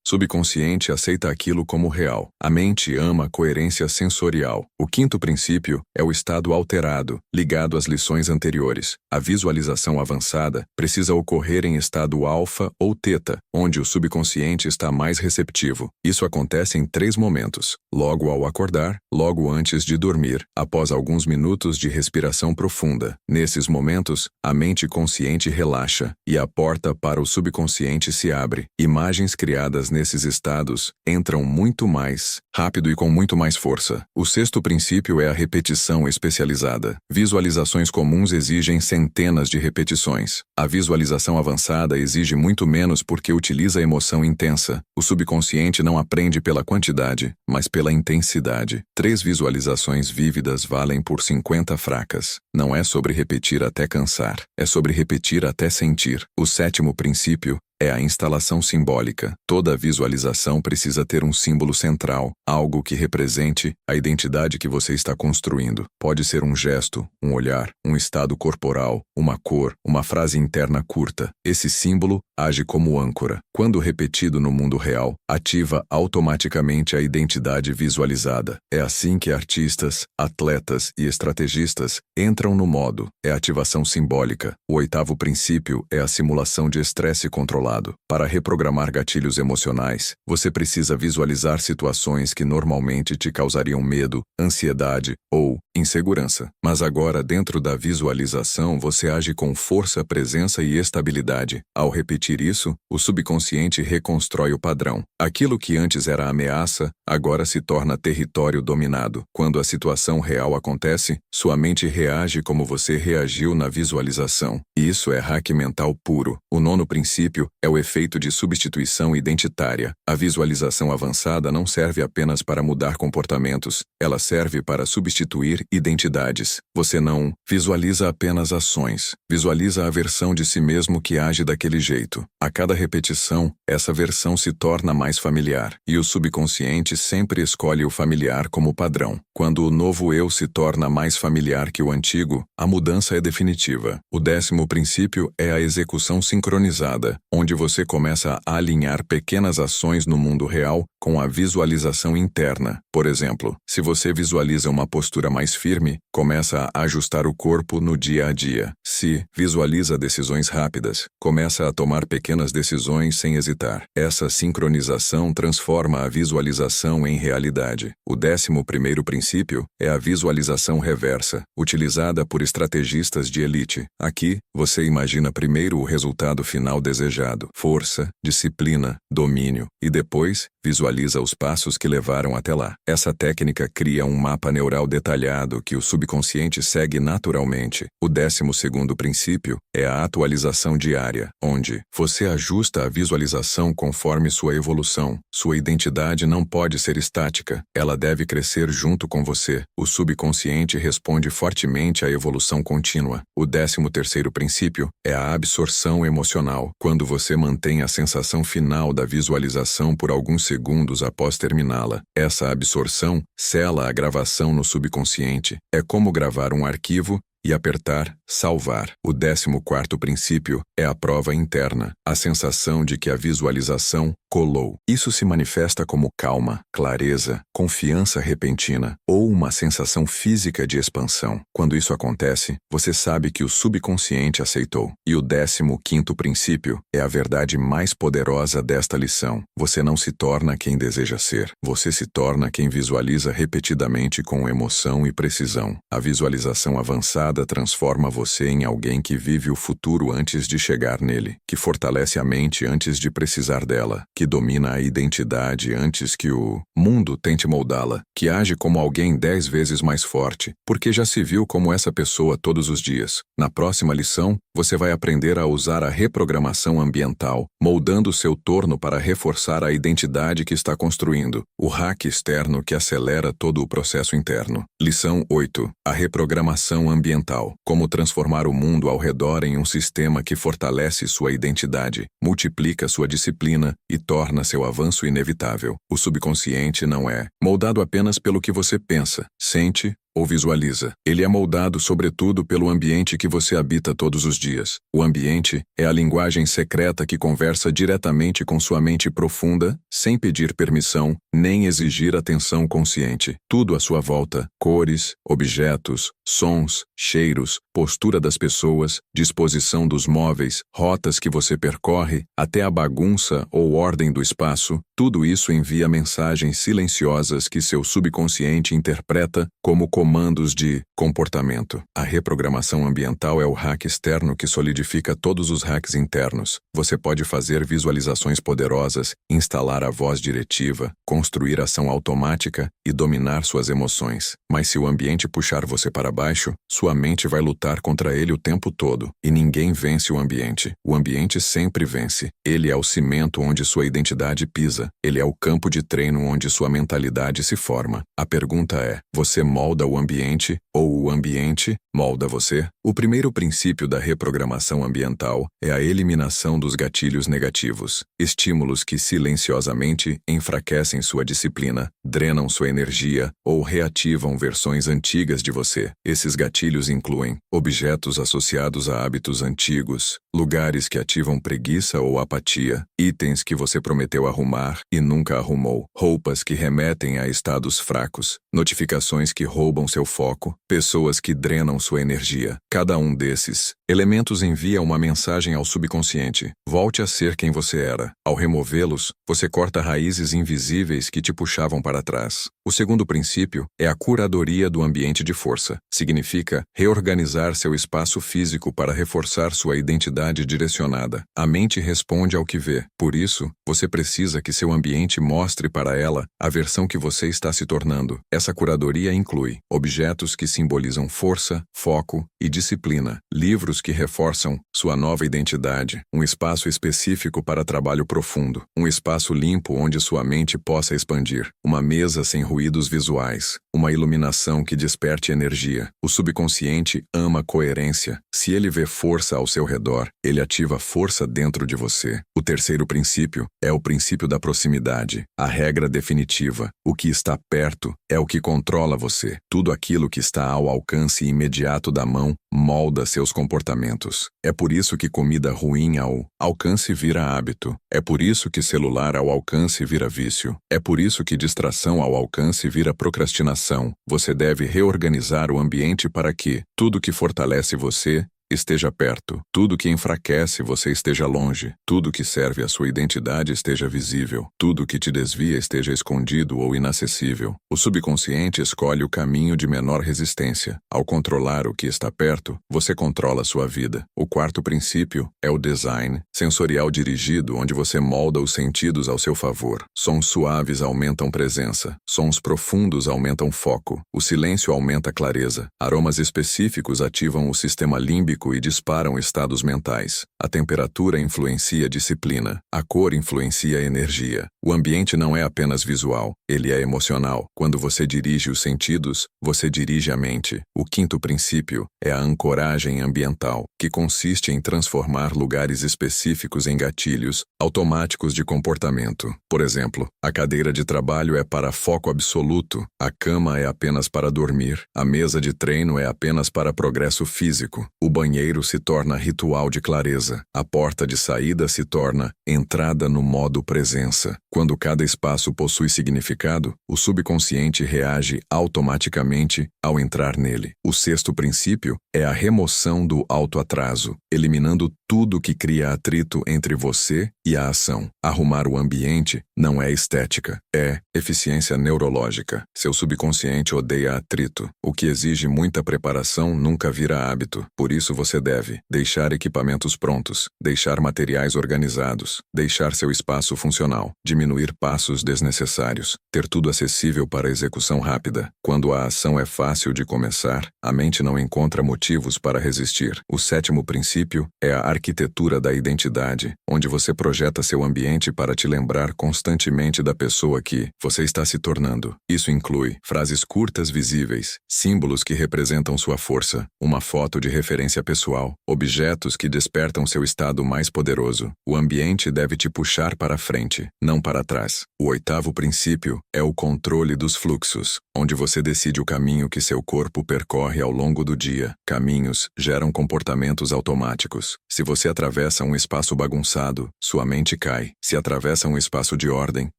subconsciente aceita aquilo como real. A mente ama a coerência sensorial. O quinto princípio é o estado alterado, ligado às lições anteriores. A visualização avançada precisa ocorrer em estado alfa ou teta, onde o subconsciente está mais receptivo. Isso acontece em 3 momentos: logo ao acordar, logo antes de dormir, após alguns minutos de respiração profunda. Nesses momentos, a mente consciente relaxa e a porta para o subconsciente se abre. Imagens criadas nesses estados entram muito mais rápido e com muito mais força. O sexto princípio é a repetição especializada. Visualizações comuns exigem centenas de repetições. A visualização avançada exige muito menos porque utiliza emoção intensa. O subconsciente não aprende pela quantidade, mas pela intensidade. 3 visualizações vívidas valem por 50 fracas. Não é sobre repetir até cansar, é sobre repetir até sentir. O sétimo princípio é a instalação simbólica. Toda visualização precisa ter um símbolo central, algo que represente a identidade que você está construindo. Pode ser um gesto, um olhar, um estado corporal, uma cor, uma frase interna curta. Esse símbolo age como âncora. Quando repetido no mundo real, ativa automaticamente a identidade visualizada. É assim que artistas, atletas e estrategistas entram no modo. É ativação simbólica. O oitavo princípio é a simulação de estresse controlado. Para reprogramar gatilhos emocionais, você precisa visualizar situações que normalmente te causariam medo, ansiedade ou insegurança. Mas agora, dentro da visualização, você age com força, presença e estabilidade. Ao repetir isso, o subconsciente reconstrói o padrão. Aquilo que antes era ameaça, agora se torna território dominado. Quando a situação real acontece, sua mente reage como você reagiu na visualização. Isso é hack mental puro. O nono princípio é o efeito de substituição identitária. A visualização avançada não serve apenas para mudar comportamentos, ela serve para substituir identidades. Você não visualiza apenas ações, visualiza a versão de si mesmo que age daquele jeito. A cada repetição, essa versão se torna mais familiar, e o subconsciente sempre escolhe o familiar como padrão. Quando o novo eu se torna mais familiar que o antigo, a mudança é definitiva. O décimo princípio é a execução sincronizada, onde você começa a alinhar pequenas ações no mundo real com a visualização interna. Por exemplo, se você visualiza uma postura mais firme, começa a ajustar o corpo no dia a dia. Se visualiza decisões rápidas, começa a tomar pequenas decisões sem hesitar. Essa sincronização transforma a visualização em realidade. O 11º princípio é a visualização reversa, utilizada por estrategistas de elite. Aqui, você imagina primeiro o resultado final desejado, força, disciplina, domínio, e depois visualiza os passos que levaram até lá. Essa técnica cria um mapa neural detalhado que o subconsciente segue naturalmente. O 12º princípio é a atualização diária, onde você ajusta a visualização conforme sua evolução. Sua identidade não pode ser estática, ela deve crescer junto com você. O subconsciente responde fortemente à evolução contínua. O 13º princípio é a absorção emocional, quando você mantém a sensação final da visualização por alguns segundos após terminá-la. Essa absorção sela a gravação no subconsciente. É como gravar um arquivo e apertar salvar. O 14º princípio é a prova interna, a sensação de que a visualização colou. Isso se manifesta como calma, clareza, confiança repentina ou uma sensação física de expansão. Quando isso acontece, você sabe que o subconsciente aceitou. E o 15º princípio é a verdade mais poderosa desta lição. Você não se torna quem deseja ser. Você se torna quem visualiza repetidamente com emoção e precisão. A visualização avançada transforma você em alguém que vive o futuro antes de chegar nele, que fortalece a mente antes de precisar dela, que domina a identidade antes que o mundo tente moldá-la, que age como alguém 10 vezes mais forte, porque já se viu como essa pessoa todos os dias. Na próxima lição, você vai aprender a usar a reprogramação ambiental, moldando seu torno para reforçar a identidade que está construindo, o hack externo que acelera todo o processo interno. Lição 8. A reprogramação ambiental. Como transformar o mundo ao redor em um sistema que fortalece sua identidade, multiplica sua disciplina e torna seu avanço inevitável. O subconsciente não é moldado apenas pelo que você pensa, sente ou visualiza. Ele é moldado sobretudo pelo ambiente que você habita todos os dias. O ambiente é a linguagem secreta que conversa diretamente com sua mente profunda, sem pedir permissão, nem exigir atenção consciente. Tudo à sua volta, cores, objetos, sons, cheiros, postura das pessoas, disposição dos móveis, rotas que você percorre, até a bagunça ou ordem do espaço, tudo isso envia mensagens silenciosas que seu subconsciente interpreta como comandos de comportamento. A reprogramação ambiental é o hack externo que solidifica todos os hacks internos. Você pode fazer visualizações poderosas, instalar a voz diretiva, construir ação automática e dominar suas emoções. Mas se o ambiente puxar você para baixo, sua mente vai lutar contra ele o tempo todo. E ninguém vence o ambiente. O ambiente sempre vence. Ele é o cimento onde sua identidade pisa. Ele é o campo de treino onde sua mentalidade se forma. A pergunta é: você molda o ambiente, ou o ambiente molda você? O primeiro princípio da reprogramação ambiental é a eliminação dos gatilhos negativos, estímulos que silenciosamente enfraquecem sua disciplina, drenam sua energia ou reativam versões antigas de você. Esses gatilhos incluem objetos associados a hábitos antigos, lugares que ativam preguiça ou apatia, itens que você prometeu arrumar e nunca arrumou, roupas que remetem a estados fracos, notificações que roubam seu foco, pessoas que drenam sua energia. Cada um desses elementos envia uma mensagem ao subconsciente: volte a ser quem você era. Ao removê-los, você corta raízes invisíveis que te puxavam para trás. O segundo princípio é a curadoria do ambiente de força. Significa reorganizar seu espaço físico para reforçar sua identidade direcionada. A mente responde ao que vê. Por isso, você precisa que seu ambiente mostre para ela a versão que você está se tornando. Essa curadoria inclui objetos que simbolizam força, foco e disciplina, livros que reforçam sua nova identidade, um espaço específico para trabalho profundo, um espaço limpo onde sua mente possa expandir, uma mesa sem ruídos visuais, uma iluminação que desperte energia. O subconsciente ama coerência. Se ele vê força ao seu redor, ele ativa força dentro de você. O terceiro princípio é o princípio da proximidade, a regra definitiva. O que está perto é o que controla você. Tudo aquilo que está ao alcance imediato da mão molda seus comportamentos. É por isso que comida ruim ao alcance vira hábito. É por isso que celular ao alcance vira vício. É por isso que distração ao alcance vira procrastinação. Você deve reorganizar o ambiente para que tudo que fortalece você esteja perto, tudo que enfraquece você esteja longe, tudo que serve à sua identidade esteja visível, tudo que te desvia esteja escondido ou inacessível. O subconsciente escolhe o caminho de menor resistência. Ao controlar o que está perto, você controla sua vida. O quarto princípio é o design sensorial dirigido, onde você molda os sentidos ao seu favor. Sons suaves aumentam presença, sons profundos aumentam foco, o silêncio aumenta clareza, aromas específicos ativam o sistema límbico e disparam estados mentais. A temperatura influencia a disciplina. A cor influencia a energia. O ambiente não é apenas visual, ele é emocional. Quando você dirige os sentidos, você dirige a mente. O quinto princípio é a ancoragem ambiental, que consiste em transformar lugares específicos em gatilhos automáticos de comportamento. Por exemplo, a cadeira de trabalho é para foco absoluto, a cama é apenas para dormir, a mesa de treino é apenas para progresso físico, o banheiro se torna ritual de clareza, a porta de saída se torna entrada no modo presença. Quando cada espaço possui significado, o subconsciente reage automaticamente ao entrar nele. O sexto princípio é a remoção do autoatraso, eliminando tudo que cria atrito entre você e a ação. Arrumar o ambiente não é estética, é eficiência neurológica. Seu subconsciente odeia atrito. O que exige muita preparação nunca vira hábito. Por isso você deve deixar equipamentos prontos, deixar materiais organizados, deixar seu espaço funcional, diminuir passos desnecessários, ter tudo acessível para execução rápida. Quando a ação é fácil de começar, a mente não encontra motivos para resistir. O sétimo princípio é a arquitetura da identidade, onde você projeta seu ambiente para te lembrar constantemente da pessoa que você está se tornando. Isso inclui frases curtas visíveis, símbolos que representam sua força, uma foto de referência pessoal, objetos que despertam seu estado mais poderoso. O ambiente deve te puxar para frente, não para trás. O oitavo princípio é o controle dos fluxos, onde você decide o caminho que seu corpo percorre ao longo do dia. Caminhos geram comportamentos automáticos. Se você atravessa um espaço bagunçado, sua mente cai. Se atravessa um espaço de ordem,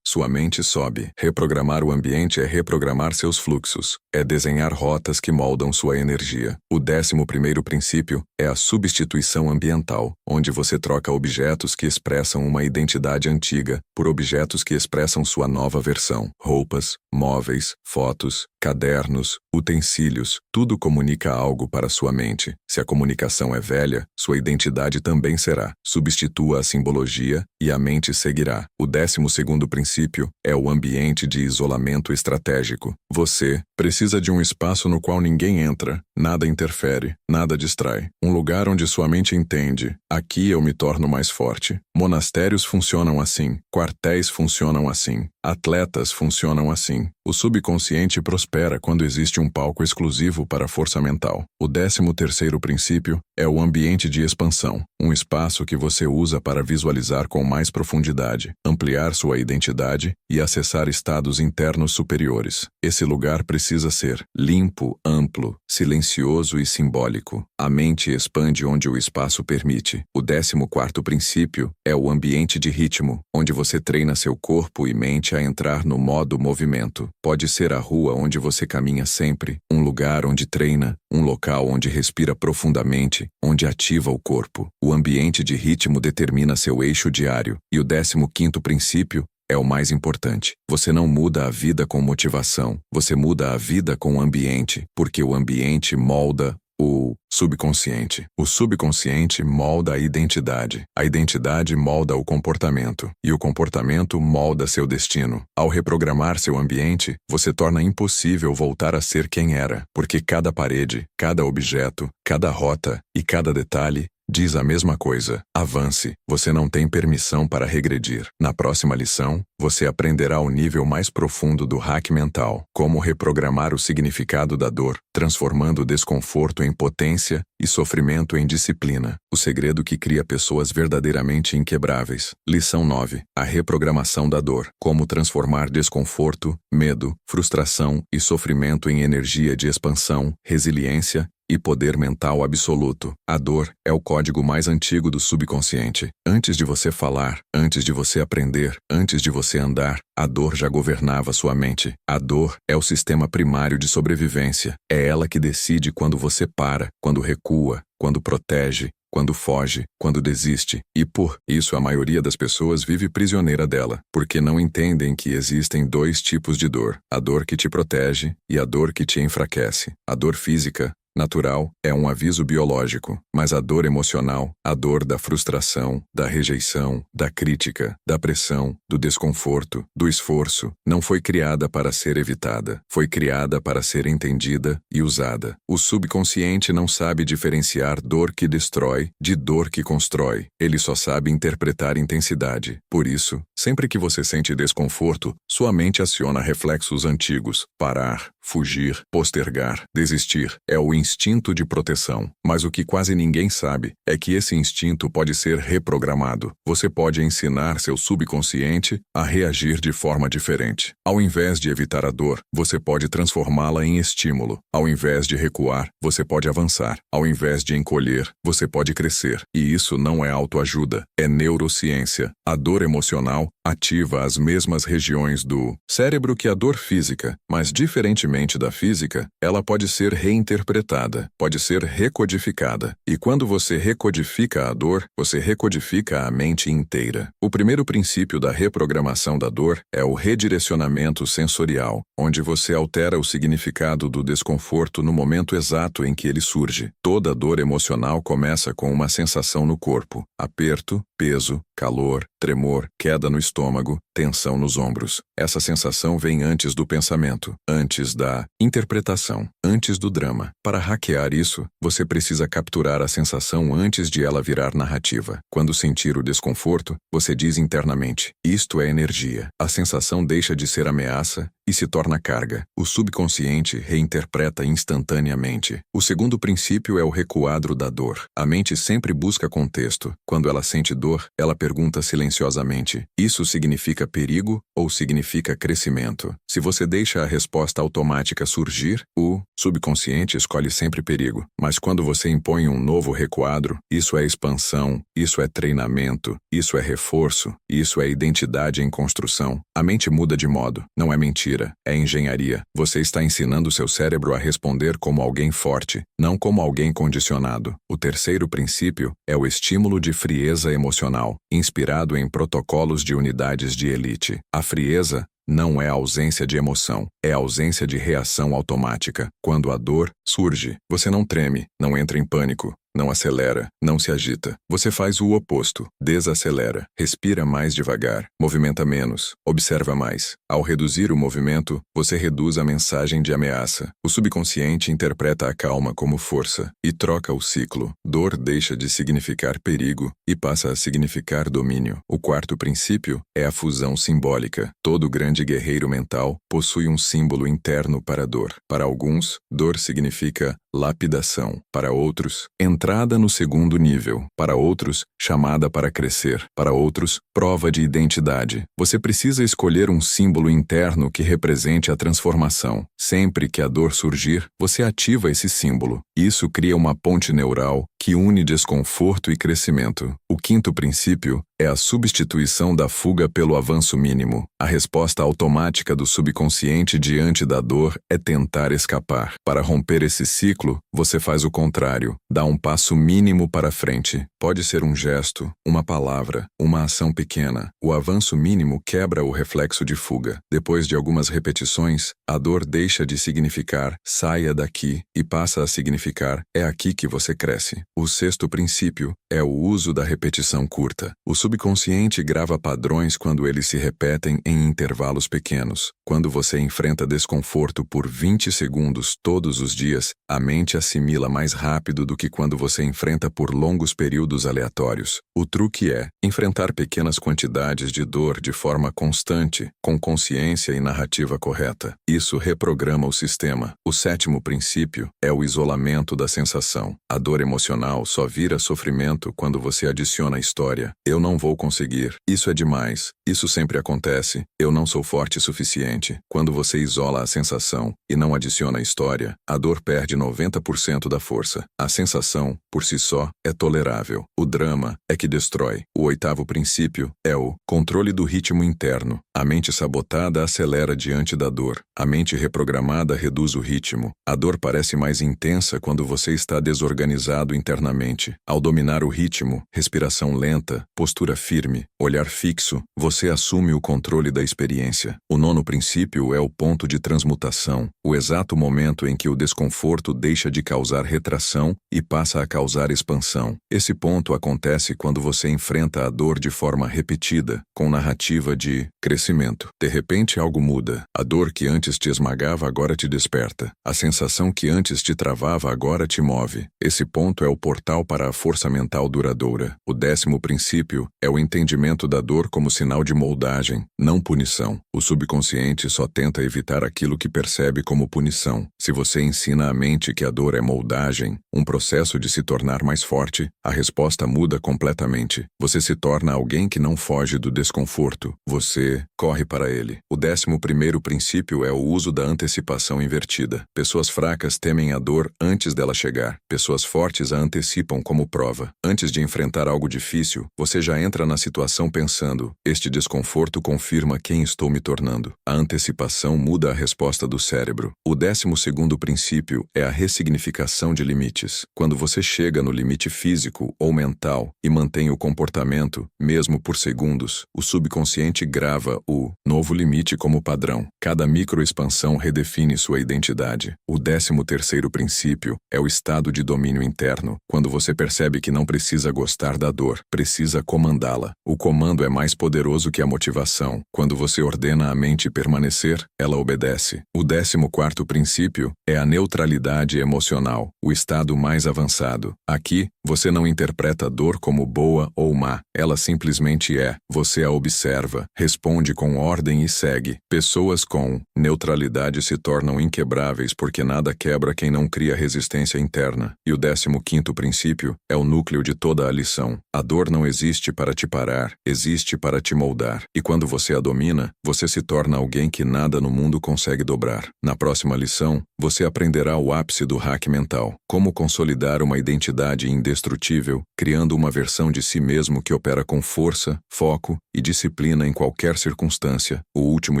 sua mente sobe. Reprogramar o ambiente é reprogramar seus fluxos, é desenhar rotas que moldam sua energia. O 11º princípio é a substituição ambiental, onde você troca objetos que expressam uma identidade antiga por objetos que expressam sua nova versão. Roupas, móveis, fotos, cadernos, utensílios, tudo comunica algo para sua mente. Se a comunicação é velha, sua identidade também será. Substitua a simbologia e a mente seguirá. O 12º princípio é o ambiente de isolamento estratégico. Você precisa de um espaço no qual ninguém entra, nada interfere, nada distrai. Um lugar onde sua mente entende: aqui eu me torno mais forte. Monastérios funcionam assim, quartéis funcionam assim, atletas funcionam assim. O subconsciente prospera quando existe um palco exclusivo para a força mental. O 13º princípio é o ambiente de expansão, um espaço que você usa para visualizar com mais profundidade, ampliar sua identidade e acessar estados internos superiores. Esse lugar precisa ser limpo, amplo, silencioso e simbólico. A mente expande onde o espaço permite. O 14º princípio é o ambiente de ritmo, onde você treina seu corpo e mente a entrar no modo movimento. Pode ser a rua onde você caminha sempre, um lugar onde treina, um local onde respira profundamente, onde ativa o corpo. O ambiente de ritmo determina seu eixo diário. E o 15º princípio é o mais importante. Você não muda a vida com motivação, você muda a vida com o ambiente, porque o ambiente molda o subconsciente. O subconsciente molda a identidade molda o comportamento, e o comportamento molda seu destino. Ao reprogramar seu ambiente, você torna impossível voltar a ser quem era, porque cada parede, cada objeto, cada rota e cada detalhe diz a mesma coisa. Avance. Você não tem permissão para regredir. Na próxima lição, você aprenderá o nível mais profundo do hack mental, como reprogramar o significado da dor, transformando o desconforto em potência e sofrimento em disciplina. O segredo que cria pessoas verdadeiramente inquebráveis. Lição 9. A reprogramação da dor. Como transformar desconforto, medo, frustração e sofrimento em energia de expansão, resiliência e poder mental absoluto. A dor é o código mais antigo do subconsciente. Antes de você falar, antes de você aprender, antes de você andar, a dor já governava sua mente. A dor é o sistema primário de sobrevivência. É ela que decide quando você para, quando recua, quando protege, quando foge, quando desiste. E por isso a maioria das pessoas vive prisioneira dela, porque não entendem que existem dois tipos de dor: a dor que te protege e a dor que te enfraquece. A dor física natural é um aviso biológico, mas a dor emocional, a dor da frustração, da rejeição, da crítica, da pressão, do desconforto, do esforço, não foi criada para ser evitada, foi criada para ser entendida e usada. O subconsciente não sabe diferenciar dor que destrói de dor que constrói, ele só sabe interpretar intensidade. Por isso, sempre que você sente desconforto, sua mente aciona reflexos antigos: parar, fugir, postergar, desistir. É o instinto de proteção. Mas o que quase ninguém sabe é que esse instinto pode ser reprogramado. Você pode ensinar seu subconsciente a reagir de forma diferente. Ao invés de evitar a dor, você pode transformá-la em estímulo. Ao invés de recuar, você pode avançar. Ao invés de encolher, você pode crescer. E isso não é autoajuda, é neurociência. A dor emocional ativa as mesmas regiões do cérebro que a dor física, mas diferentemente da física, ela pode ser reinterpretada, pode ser recodificada. E quando você recodifica a dor, você recodifica a mente inteira. O primeiro princípio da reprogramação da dor é o redirecionamento sensorial, onde você altera o significado do desconforto no momento exato em que ele surge. Toda dor emocional começa com uma sensação no corpo: aperto, peso, calor, tremor, queda no estômago, tensão nos ombros. Essa sensação vem antes do pensamento, antes da interpretação, antes do drama. Para hackear isso, você precisa capturar a sensação antes de ela virar narrativa. Quando sentir o desconforto, você diz internamente: isto é energia. A sensação deixa de ser ameaça e se torna carga. O subconsciente reinterpreta instantaneamente. O segundo princípio é o recuadro da dor. A mente sempre busca contexto. Quando ela sente dor, ela pergunta silenciosamente: isso significa perigo ou significa crescimento? Se você deixa a resposta automática surgir, o subconsciente escolhe sempre perigo. Mas quando você impõe um novo recuadro, isso é expansão, isso é treinamento, isso é reforço, isso é identidade em construção. A mente muda de modo. Não é mentira, é engenharia. Você está ensinando seu cérebro a responder como alguém forte, não como alguém condicionado. O terceiro princípio é o estímulo de frieza emocional, inspirado em protocolos de unidades de elite. A frieza não é ausência de emoção, é ausência de reação automática. Quando a dor surge, você não treme, não entra em pânico, não acelera, não se agita. Você faz o oposto, desacelera, respira mais devagar, movimenta menos, observa mais. Ao reduzir o movimento, você reduz a mensagem de ameaça. O subconsciente interpreta a calma como força e troca o ciclo. Dor deixa de significar perigo e passa a significar domínio. O quarto princípio é a fusão simbólica. Todo grande guerreiro mental possui um símbolo interno para a dor. Para alguns, dor significa lapidação. Para outros, entrada no segundo nível. Para outros, chamada para crescer. Para outros, prova de identidade. Você precisa escolher um símbolo interno que represente a transformação. Sempre que a dor surgir, você ativa esse símbolo. Isso cria uma ponte neural que une desconforto e crescimento. O quinto princípio é a substituição da fuga pelo avanço mínimo. A resposta automática do subconsciente diante da dor é tentar escapar. Para romper esse ciclo, você faz o contrário. Dá um passo mínimo para frente. Pode ser um gesto, uma palavra, uma ação pequena. O avanço mínimo quebra o reflexo de fuga. Depois de algumas repetições, a dor deixa de significar "saia daqui" e passa a significar "é aqui que você cresce". O sexto princípio é o uso da repetição curta. O subconsciente grava padrões quando eles se repetem em intervalos pequenos. Quando você enfrenta desconforto por 20 segundos todos os dias, a mente assimila mais rápido do que quando você enfrenta por longos períodos aleatórios. O truque é enfrentar pequenas quantidades de dor de forma constante, com consciência e narrativa correta. Isso reprograma o sistema. O sétimo princípio é o isolamento da sensação. A dor emocional só vira sofrimento quando você adiciona a história. Eu não vou conseguir. Isso é demais. Isso sempre acontece. Eu não sou forte o suficiente. Quando você isola a sensação e não adiciona a história, a dor perde 90% da força. A sensação, por si só, é tolerável. O drama é que destrói. O oitavo princípio é o controle do ritmo interno. A mente sabotada acelera diante da dor. A mente reprogramada reduz o ritmo. A dor parece mais intensa quando você está desorganizado internamente. Ao dominar o ritmo, respiração lenta, postura firme, olhar fixo, você assume o controle da experiência. O nono princípio é o ponto de transmutação, o exato momento em que o desconforto deixa de causar retração e passa a causar expansão. Esse ponto acontece quando você enfrenta a dor de forma repetida, com narrativa de crescimento. De repente algo muda. A dor que antes te esmagava agora te desperta. A sensação que antes te travava agora te move. Esse ponto é o portal para a força mental duradoura. O décimo princípio é o entendimento da dor como sinal de moldagem, não punição. O subconsciente só tenta evitar aquilo que percebe como punição. Se você ensina a mente que a dor é moldagem, um processo de se tornar mais forte, a resposta muda completamente. Você se torna alguém que não foge do desconforto. Você corre para ele. O 11º princípio é o uso da antecipação invertida. Pessoas fracas temem a dor antes dela chegar. Pessoas fortes a antecipam como prova. Antes de enfrentar algo difícil, você já entra na situação pensando: este desconforto confirma quem estou me tornando. A antecipação muda a resposta do cérebro. O 12º princípio é a ressignificação de limites. Quando você chega no limite físico ou mental e mantém o comportamento, mesmo por segundos, o subconsciente grava o novo limite como padrão. Cada microexpansão redefine sua identidade. O 13º princípio é o estado de domínio interno, quando você percebe que não precisa gostar da dor, precisa comandá-la. O comando é mais poderoso que a motivação. Quando você ordena a mente permanecer, ela obedece. O 14º princípio é a neutralidade emocional, o estado mais avançado. Aqui, você não interpreta a dor como boa ou má, ela simplesmente é. Você a observa, responde com ordem e segue. Pessoas com neutralidade se tornam inquebráveis porque nada quebra quem não cria resistência interna. E o 15º princípio é o núcleo de toda a lição. A dor não existe para te parar, existe para te moldar. E quando você a domina, você se torna alguém que nada no mundo consegue dobrar. Na próxima lição, você aprenderá o ápice do hack mental. Como consolidar uma identidade indestrutível, criando uma versão de si mesmo que opera com força, foco e disciplina em qualquer circunstância. O último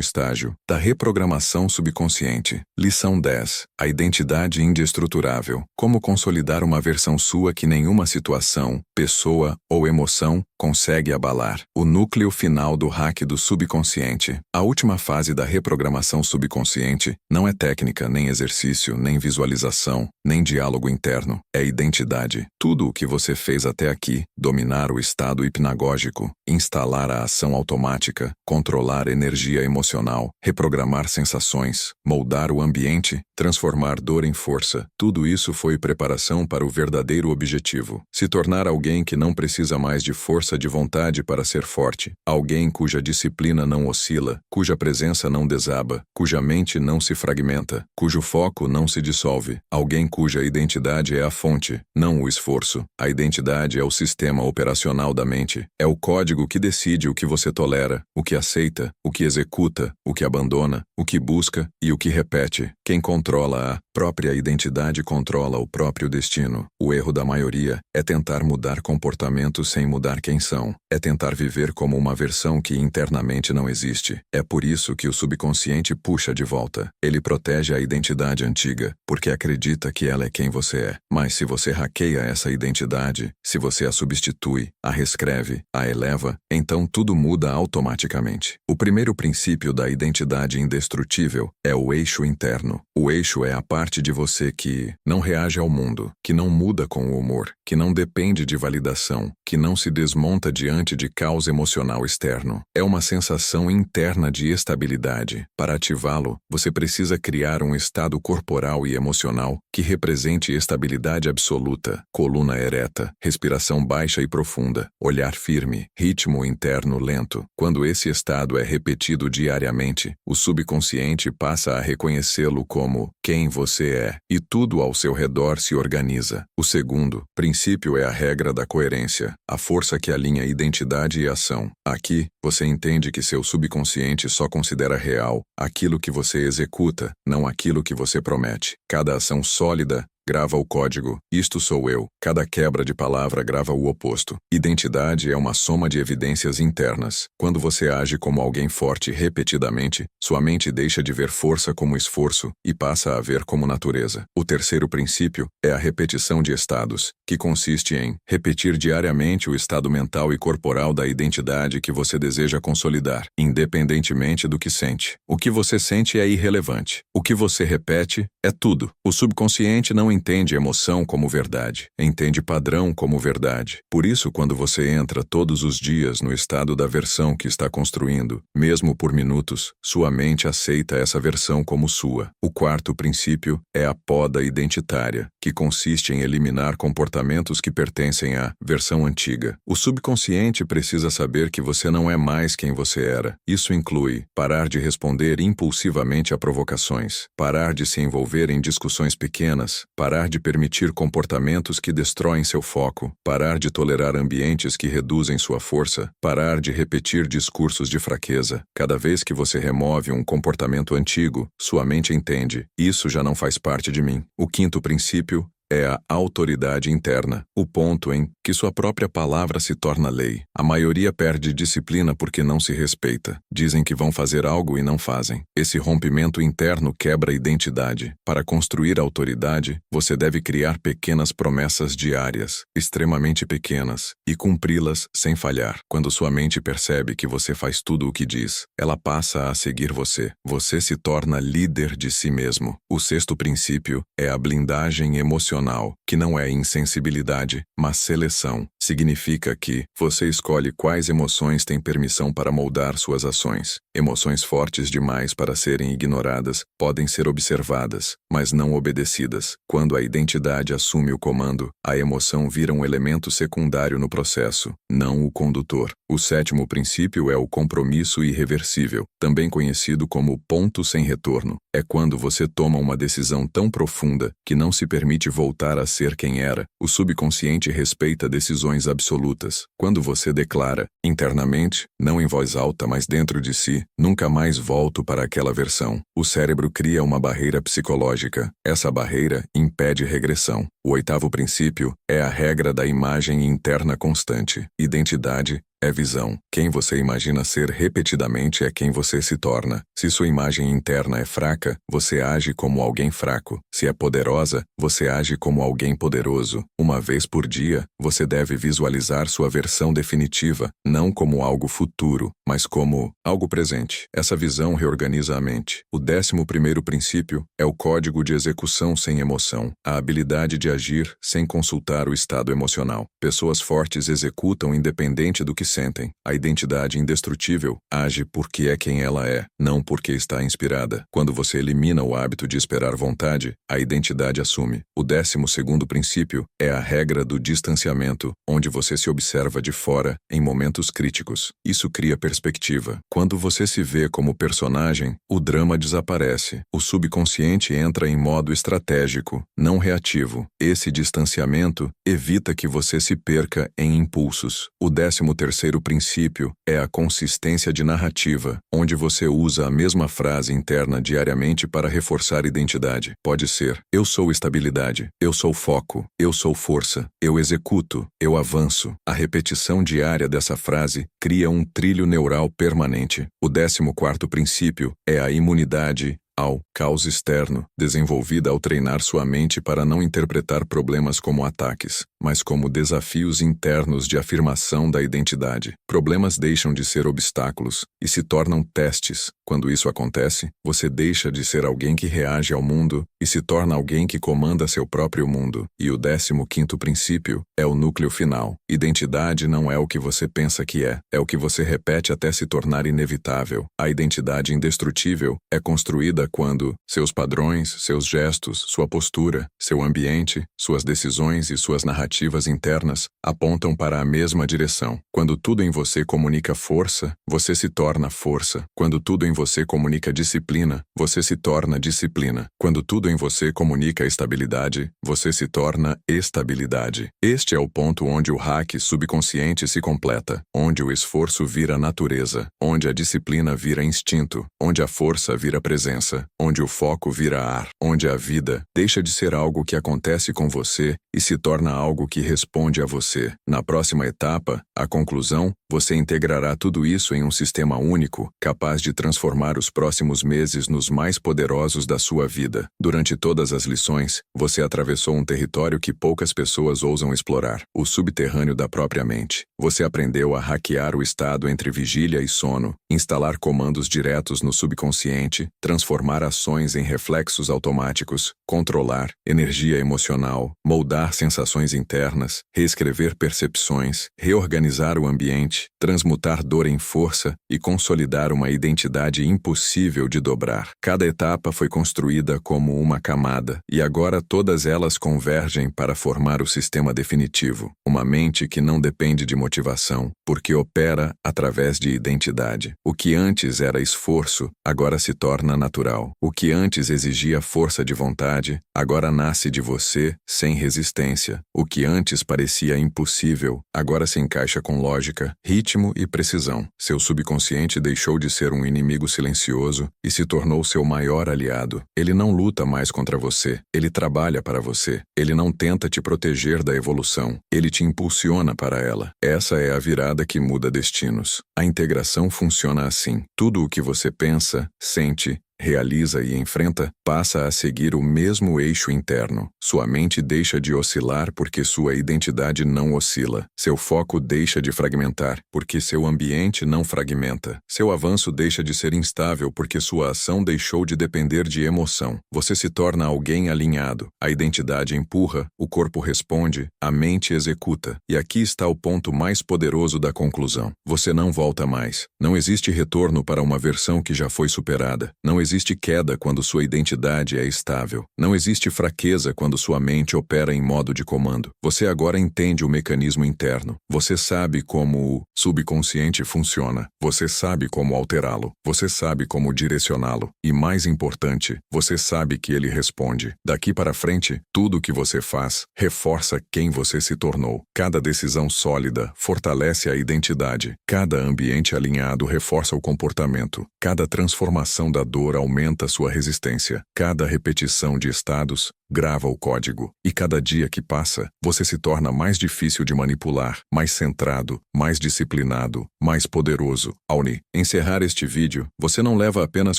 estágio da reprogramação subconsciente. Lição 10. A identidade indestruturável. Como consolidar uma versão sua que nenhuma situação, pessoa ou emoção consegue abalar. O núcleo final do hack do subconsciente. A última fase da reprogramação subconsciente não é técnica nem exercício. exercício, nem visualização, nem diálogo interno. É identidade. Tudo o que você fez até aqui, dominar o estado hipnagógico, instalar a ação automática, controlar energia emocional, reprogramar sensações, moldar o ambiente, transformar dor em força, tudo isso foi preparação para o verdadeiro objetivo. Se tornar alguém que não precisa mais de força de vontade para ser forte, alguém cuja disciplina não oscila, cuja presença não desaba, cuja mente não se fragmenta, cujo foco não se dissolve, alguém cuja identidade é a fonte, não o esforço. A identidade é o sistema operacional da mente, é o código que decide o que você tolera, o que aceita, o que executa, o que abandona, o que busca e o que repete. Quem controla a própria identidade controla o próprio destino. O erro da maioria é tentar mudar comportamentos sem mudar quem são. É tentar viver como uma versão que internamente não existe. É por isso que o subconsciente puxa de volta. Ele protege a identidade antiga, porque acredita que ela é quem você é. Mas se você hackeia essa identidade, se você a substitui, a reescreve, a eleva, então tudo muda automaticamente. O primeiro princípio da identidade indestrutível é o eixo interno. O eixo é a parte de você que não reage ao mundo, que não muda com o humor, que não depende de validação, que não se desmonta diante de caos emocional externo. É uma sensação interna de estabilidade. Para ativá-lo, você precisa criar um estado corporal e emocional que represente estabilidade absoluta, coluna ereta, respiração baixa e profunda, olhar firme, ritmo interno lento. Quando esse estado é repetido diariamente, o subconsciente passa a reconhecê-lo como quem você é, e tudo ao seu redor se organiza. O segundo princípio é a regra da coerência, a força que alinha identidade e ação. Aqui, você entende que seu subconsciente só considera real aquilo que você executa, não aquilo que você promete. Cada ação sólida grava o código, isto sou eu. Cada quebra de palavra grava o oposto. Identidade é uma soma de evidências internas. Quando você age como alguém forte repetidamente, sua mente deixa de ver força como esforço e passa a ver como natureza. O terceiro princípio é a repetição de estados, que consiste em repetir diariamente o estado mental e corporal da identidade que você deseja consolidar, independentemente do que sente. O que você sente é irrelevante. O que você repete é tudo. O subconsciente não entende emoção como verdade, entende padrão como verdade. Por isso, quando você entra todos os dias no estado da versão que está construindo, mesmo por minutos, sua mente aceita essa versão como sua. O quarto princípio é a poda identitária, que consiste em eliminar comportamentos que pertencem à versão antiga. O subconsciente precisa saber que você não é mais quem você era. Isso inclui parar de responder impulsivamente a provocações, parar de se envolver em discussões pequenas, parar de permitir comportamentos que destroem seu foco, parar de tolerar ambientes que reduzem sua força, parar de repetir discursos de fraqueza. Cada vez que você remove um comportamento antigo, sua mente entende: isso já não faz parte de mim. O quinto princípio é a autoridade interna, o ponto em que sua própria palavra se torna lei. A maioria perde disciplina porque não se respeita. Dizem que vão fazer algo e não fazem. Esse rompimento interno quebra a identidade. Para construir autoridade, você deve criar pequenas promessas diárias, extremamente pequenas, e cumpri-las sem falhar. Quando sua mente percebe que você faz tudo o que diz, ela passa a seguir você. Você se torna líder de si mesmo. O sexto princípio é a blindagem emocional, que não é insensibilidade, mas seleção. Significa que você escolhe quais emoções têm permissão para moldar suas ações. Emoções fortes demais para serem ignoradas podem ser observadas, mas não obedecidas. Quando a identidade assume o comando, a emoção vira um elemento secundário no processo, não o condutor. O sétimo princípio é o compromisso irreversível, também conhecido como ponto sem retorno. É quando você toma uma decisão tão profunda que não se permite voltar a ser quem era. O subconsciente respeita decisões absolutas. Quando você declara, internamente, não em voz alta, mas dentro de si, nunca mais volto para aquela versão, o cérebro cria uma barreira psicológica. Essa barreira impede regressão. O oitavo princípio é a regra da imagem interna constante. Identidade é visão. Quem você imagina ser repetidamente é quem você se torna. Se sua imagem interna é fraca, você age como alguém fraco. Se é poderosa, você age como alguém poderoso. Uma vez por dia, você deve visualizar sua versão definitiva, não como algo futuro, mas como algo presente. Essa visão reorganiza a mente. O 11º princípio é o código de execução sem emoção, a habilidade de agir sem consultar o estado emocional. Pessoas fortes executam independente do que sentem. A identidade indestrutível age porque é quem ela é, não porque está inspirada. Quando você elimina o hábito de esperar vontade, a identidade assume. O 12º princípio é a regra do distanciamento, onde você se observa de fora em momentos críticos. Isso cria perspectiva. Quando você se vê como personagem, o drama desaparece. O subconsciente entra em modo estratégico, não reativo. Esse distanciamento evita que você se perca em impulsos. O 13º princípio é a consistência de narrativa, onde você usa a mesma frase interna diariamente para reforçar identidade. Pode ser: eu sou estabilidade, eu sou foco, eu sou força, eu executo, eu avanço. A repetição diária dessa frase cria um trilho neural permanente. O 14º princípio é a imunidade ao caos externo, desenvolvida ao treinar sua mente para não interpretar problemas como ataques, mas como desafios internos de afirmação da identidade. Problemas deixam de ser obstáculos e se tornam testes. Quando isso acontece, você deixa de ser alguém que reage ao mundo e se torna alguém que comanda seu próprio mundo. E o 15º princípio é o núcleo final. Identidade não é o que você pensa que é o que você repete até se tornar inevitável. A identidade indestrutível é construída quando seus padrões, seus gestos, sua postura, seu ambiente, suas decisões e suas narrativas internas apontam para a mesma direção. Quando tudo em você comunica força, você se torna força. Quando tudo em você comunica disciplina, você se torna disciplina. Quando tudo em você comunica estabilidade, você se torna estabilidade. Este é o ponto onde o hack subconsciente se completa, onde o esforço vira natureza, onde a disciplina vira instinto, onde a força vira presença, onde o foco vira ar, onde a vida deixa de ser algo que acontece com você e se torna algo que responde a você. Na próxima etapa, a conclusão, você integrará tudo isso em um sistema único, capaz de transformar os próximos meses nos mais poderosos da sua vida. Durante todas as lições, você atravessou um território que poucas pessoas ousam explorar, o subterrâneo da própria mente. Você aprendeu a hackear o estado entre vigília e sono, instalar comandos diretos no subconsciente, transformar ações em reflexos automáticos, controlar energia emocional, moldar sensações internas, reescrever percepções, reorganizar o ambiente, transmutar dor em força e consolidar uma identidade impossível de dobrar. Cada etapa foi construída como uma camada, e agora todas elas convergem para formar o sistema definitivo, uma mente que não depende de motivação, porque opera através de identidade. O que antes era esforço, agora se torna natural. O que antes exigia força de vontade, agora nasce de você sem resistência. O que antes parecia impossível, agora se encaixa com lógica, ritmo e precisão. Seu subconsciente deixou de ser um inimigo silencioso e se tornou seu maior aliado. Ele não luta mais contra você, ele trabalha para você. Ele não tenta te proteger da evolução, ele te impulsiona para ela. Essa é a virada que muda destinos. A integração funciona assim. Tudo o que você pensa, sente, realiza e enfrenta, passa a seguir o mesmo eixo interno. Sua mente deixa de oscilar porque sua identidade não oscila. Seu foco deixa de fragmentar porque seu ambiente não fragmenta. Seu avanço deixa de ser instável porque sua ação deixou de depender de emoção. Você se torna alguém alinhado. A identidade empurra, o corpo responde, a mente executa. E aqui está o ponto mais poderoso da conclusão. Você não volta mais. Não existe retorno para uma versão que já foi superada. Não existe queda quando sua identidade é estável. Não existe fraqueza quando sua mente opera em modo de comando. Você agora entende o mecanismo interno. Você sabe como o subconsciente funciona. Você sabe como alterá-lo. Você sabe como direcioná-lo. E mais importante, você sabe que ele responde. Daqui para frente, tudo o que você faz reforça quem você se tornou. Cada decisão sólida fortalece a identidade. Cada ambiente alinhado reforça o comportamento. Cada transformação da dor aumenta sua resistência. Cada repetição de estados grava o código. E cada dia que passa, você se torna mais difícil de manipular, mais centrado, mais disciplinado, mais poderoso. Ao encerrar este vídeo, você não leva apenas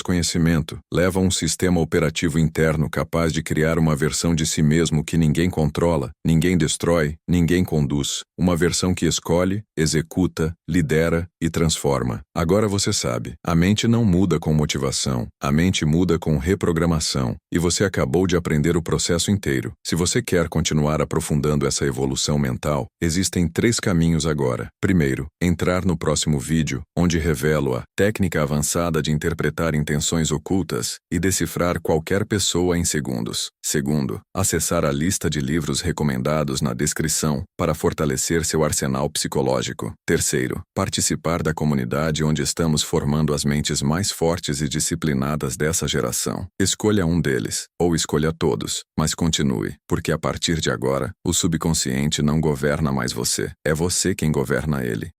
conhecimento, leva um sistema operativo interno capaz de criar uma versão de si mesmo que ninguém controla, ninguém destrói, ninguém conduz. Uma versão que escolhe, executa, lidera e transforma. Agora você sabe, a mente não muda com motivação, a mente muda com reprogramação. E você acabou de aprender o processo inteiro. Se você quer continuar aprofundando essa evolução mental, existem 3 caminhos agora. Primeiro, entrar no próximo vídeo, onde revelo a técnica avançada de interpretar intenções ocultas e decifrar qualquer pessoa em segundos. Segundo, acessar a lista de livros recomendados na descrição para fortalecer seu arsenal psicológico. Terceiro, participar da comunidade onde estamos formando as mentes mais fortes e disciplinadas dessa geração. Escolha um deles, ou escolha todos, mas continue, porque a partir de agora, o subconsciente não governa mais você. É você quem governa ele.